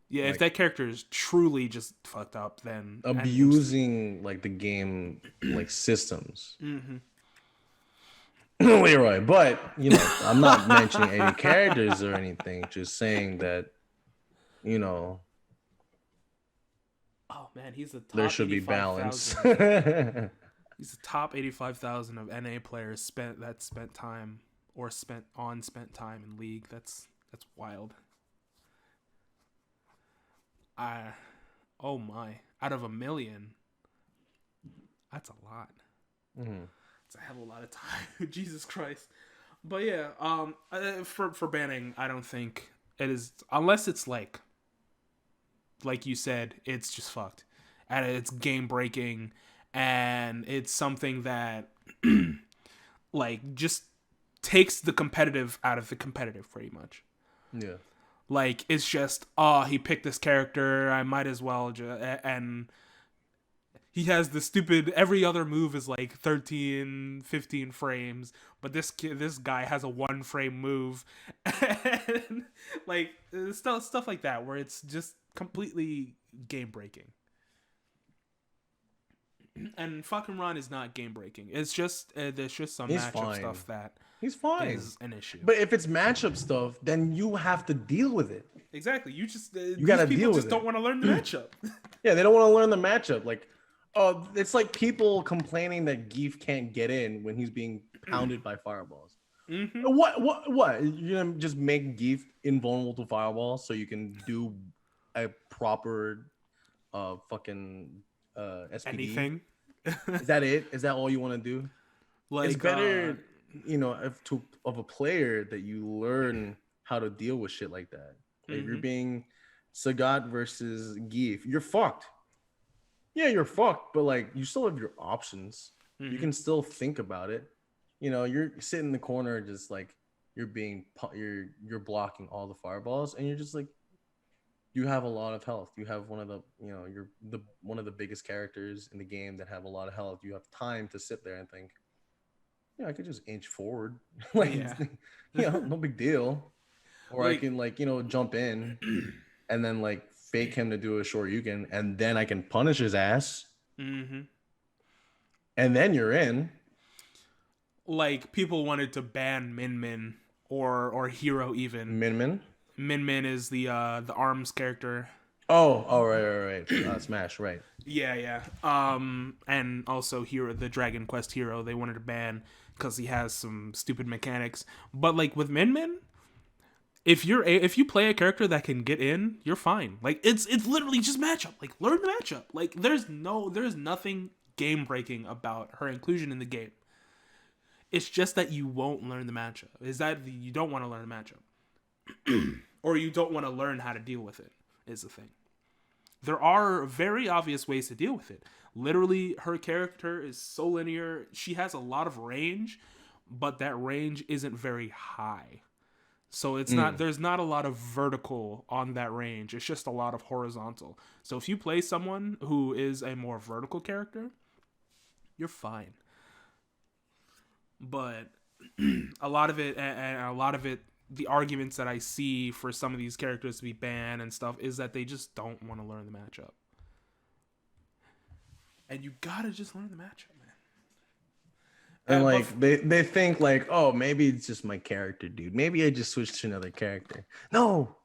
Yeah, if like that character is truly just fucked up, then and abusing like the game like systems. mm-hmm. Leroy, but you know, I'm not mentioning any characters or anything, just saying that, you know, Oh man, he's the there top should be eighty-five balance. thousand. He's the top 85,000 of NA players spent time or spent time in league. That's wild. I Oh my, out of a million, that's a lot. Mhm. It's a hell of a lot of time. Jesus Christ. But yeah, for banning, I don't think it is unless it's like you said, it's just fucked. And it's game breaking, and it's something that like just takes the competitive out of the competitive pretty much. Yeah. Like it's just, oh, he picked this character, I might as well and he has the stupid every other move is like 13, 15 frames, but this guy has a 1 frame move. And like stuff like that where it's just completely game breaking. And fucking Ron is not game breaking. It's just there's just some He's matchup fine. stuff that He's fine. is an issue. But if it's matchup stuff, then you have to deal with it. Exactly. You just You these gotta people deal just with don't it. want to learn the matchup. Yeah, they don't want to learn the matchup. Like, oh, it's like people complaining that Geef can't get in when he's being pounded by fireballs. Mm-hmm. What? You're gonna just make Geef invulnerable to fireballs so you can do a proper fucking SPD? Anything. Is that it? Is that all you want to do? It's Like better, you know, if to of a player that you learn how to deal with shit like that. If you're mm-hmm. being Sagat versus Geef, you're fucked. Yeah, you're fucked, but like you still have your options. You Mm-hmm. can still think about it. You know, you're sitting in the corner, just like you're blocking all the fireballs, and you're just like you have a lot of health. You have one of the you're the one of the biggest characters in the game that have a lot of health. You have time to sit there and think, yeah, I could just inch forward, like Yeah. no big deal. Or I Like can like jump in and then like fake him to do a short Yugen, and then I can punish his ass, mm-hmm. and then you're in. Like people wanted to ban Min Min or Hero even. Min Min. Min Min is the arms character. Oh, right. Smash, right. Yeah, yeah. And also Hero, the Dragon Quest hero, they wanted to ban because he has some stupid mechanics. But like with Min Min, if you play a character that can get in, you're fine. Like it's literally just matchup. Like learn the matchup. Like there's nothing game breaking about her inclusion in the game. It's just that you won't learn the matchup. Is that you don't want to learn the matchup, or you don't want to learn how to deal with it? Is the thing. There are very obvious ways to deal with it. Literally, her character is so linear. She has a lot of range, but that range isn't very high. So it's not there's not a lot of vertical on that range. It's just a lot of horizontal. So if you play someone who is a more vertical character, you're fine. But a lot of it and a lot of it the arguments that I see for some of these characters to be banned and stuff is that they just don't want to learn the matchup. And you gotta just learn the matchup, man. And But like they think like, oh, maybe it's just my character, dude. Maybe I just switched to another character. No,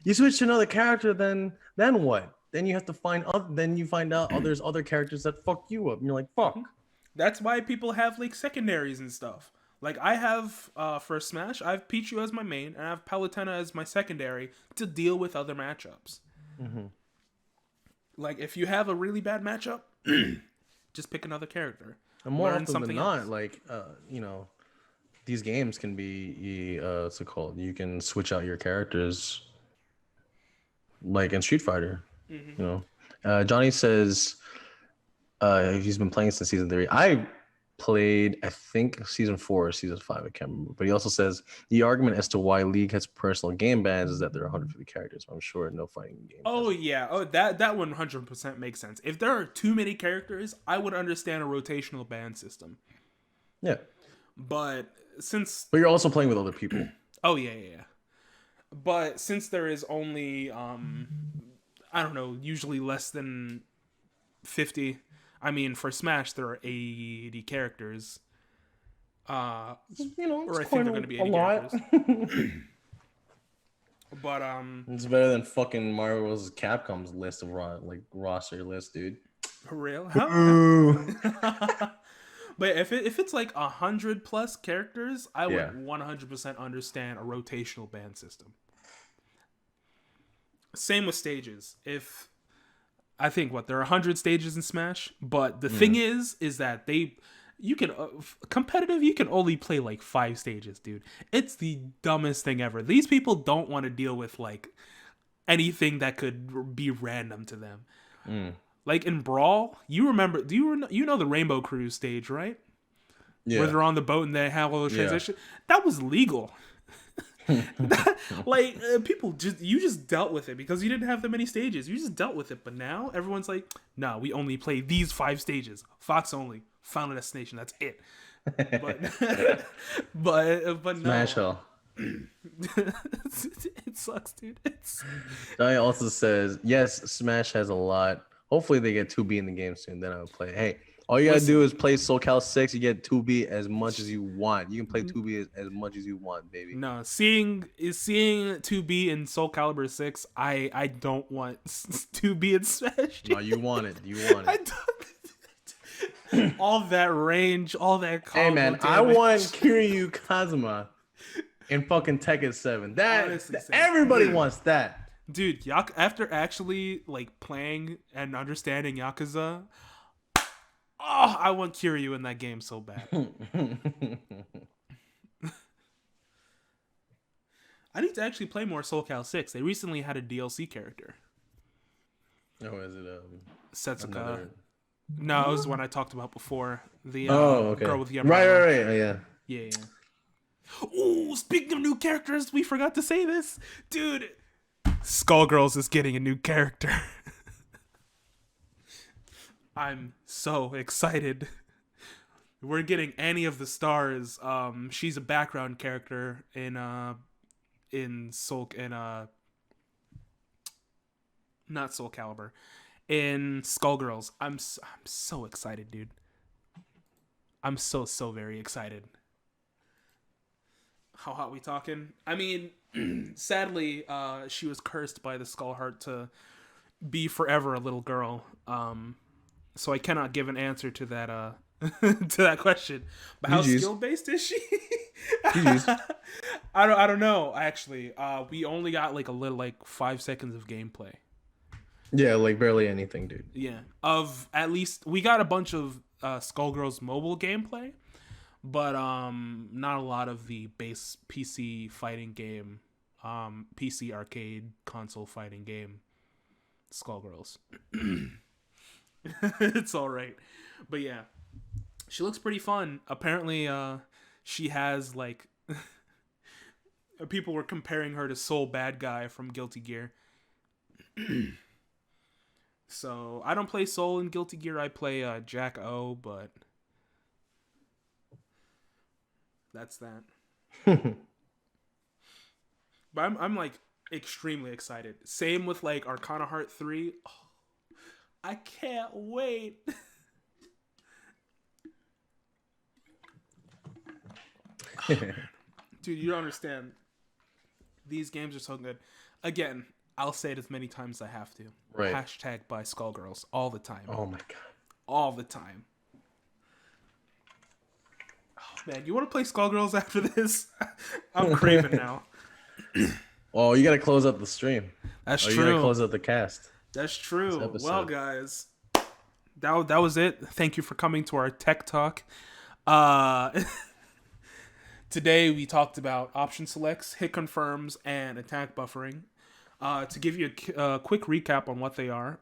you switch to another character, then what? Then you have to find other. Then you find out, oh, there's other characters that fuck you up, and you're like, fuck. that's why people have like secondaries and stuff. Like I have for Smash, I have Pichu as my main, and I have Palutena as my secondary to deal with other matchups. Mm-hmm. Like if you have a really bad matchup, just pick another character. And more Learn often something than not, else. like you know, these games can be what's it called? You can switch out your characters, like in Street Fighter. Mm-hmm. You know, Johnny says he's been playing since season 3. I played, I think, season 4 or season 5. I can't remember. But he also says the argument as to why League has personal game bans is that there are 150 characters. I'm sure no fighting game. Oh yeah, oh that 100% makes sense. If there are too many characters, I would understand a rotational ban system. Yeah, But since but you're also playing with other people. oh yeah. But since there is only I don't know, usually less than 50. I mean, for Smash there are 80 characters. You know, it's Or I think quite they're going to be a 80 lot. characters. But It's better than fucking Mario vs. Capcom's list of roster list, dude. for real? How? But if it's like 100+ characters, I would 100% understand a rotational ban system. Same with stages. If I think there are 100 stages in Smash, but the thing is that you can competitive. You can only play like 5 stages, dude. It's the dumbest thing ever. These people don't want to deal with like anything that could be random to them. Like in Brawl, you remember? You know the Rainbow Cruise stage, right? Yeah. Where they're on the boat and they have all the transition. That was legal. People just dealt with it because you didn't have that many stages. You just dealt with it. But now everyone's like, no, we only play these 5 stages. Fox only. Final Destination. That's it. But but Smash no. Hell. It sucks, dude. Johnny also says, yes, Smash has a lot. Hopefully they get 2B in the game soon. Then I will play. Hey, all you gotta do is play SoCal 6. You get 2B as much as you want. You can play 2B as much as you want, baby. No, seeing 2B in Soul Calibur 6, I don't want 2B in Smash. No, you want it. You want it. All that range, all that combo. Hey man, damage. I want Kiryu Kazuma in fucking Tekken 7. Honestly, Everybody wants that. Dude, after actually like playing and understanding Yakuza, I want Kiryu in that game so bad. I need to actually play more Soul Cal 6. They recently had a DLC character. Oh, is it Setsuka. another... No, it was one I talked about before. The okay. girl with the right. umbrella. Oh, yeah. Yeah. Oh, speaking of new characters, we forgot to say this. Dude, Skullgirls is getting a new character. I'm so excited. We're getting Annie of the Stars. She's a background character in not Soul Calibur, in Skullgirls. I'm so excited, dude. I'm so very excited. How hot we talking? I mean, sadly, she was cursed by the Skull Heart to be forever a little girl. So I cannot give an answer to that to that question. But how skill based is she? I don't know actually. We only got like a little 5 seconds of gameplay. Yeah, like barely anything, dude. Yeah, of at least we got a bunch of Skullgirls mobile gameplay, but not a lot of the base PC fighting game, PC arcade console fighting game, Skullgirls. It's all right, but yeah, she looks pretty fun. Apparently, she has like people were comparing her to Soul Bad Guy from Guilty Gear. So I don't play Soul in Guilty Gear. I play Jack O, but that's that. But I'm like extremely excited. Same with like Arcana Heart 3. Oh, I can't wait. Dude, you don't understand. These games are so good. Again, I'll say it as many times as I have to. Right. Hashtag by Skullgirls all the time. Oh my god. All the time. Oh man, you want to play Skullgirls after this? I'm craving now. Oh, you gotta close out the stream. That's You true. gotta close out the cast. That's true. This Well, episode. guys, that was it. Thank you for coming to our tech talk. Today we talked about option selects, hit confirms, and attack buffering. To give you a quick recap on what they are,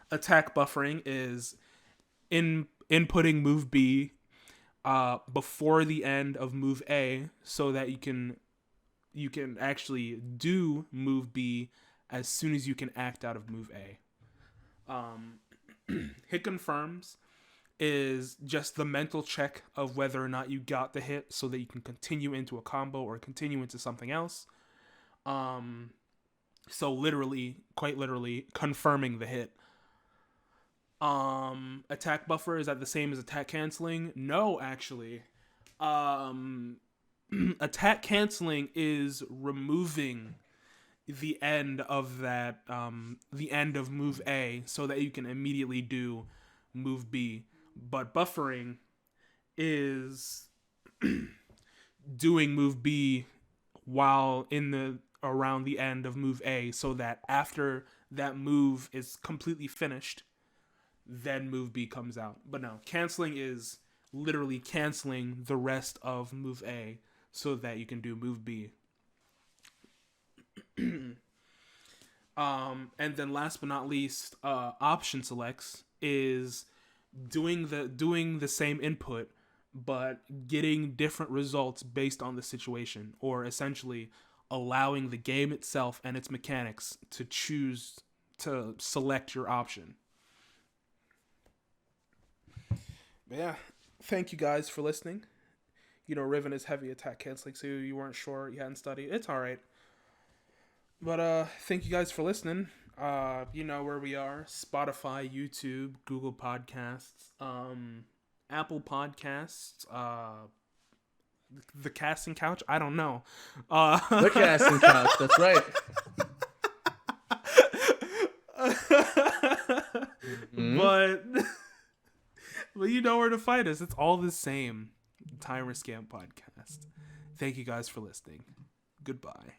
attack buffering is inputting move B before the end of move A, so that you can actually do move B as soon as you can act out of move A. Hit confirms is just the mental check of whether or not you got the hit, so that you can continue into a combo or continue into something else. So literally, quite literally, confirming the hit. Attack buffer, is that the same as attack canceling? No, actually. Attack canceling is removing the end of that, the end of move A, so that you can immediately do move B. But buffering is doing move B while around the end of move A, so that after that move is completely finished, then move B comes out. But no, canceling is literally canceling the rest of move A so that you can do move B. And then last but not least, option selects is doing the same input but getting different results based on the situation, or essentially allowing the game itself and its mechanics to choose to select your option. But yeah, thank you guys for listening. You know, Riven is heavy attack canceling, so you weren't sure, you hadn't studied. It's alright. But thank you guys for listening. You know where we are: Spotify, YouTube, Google Podcasts, Apple Podcasts, the casting couch. I don't know. The casting couch. That's right. But you know where to find us. It's all the same. Timer Scam Podcast. Thank you guys for listening. Goodbye.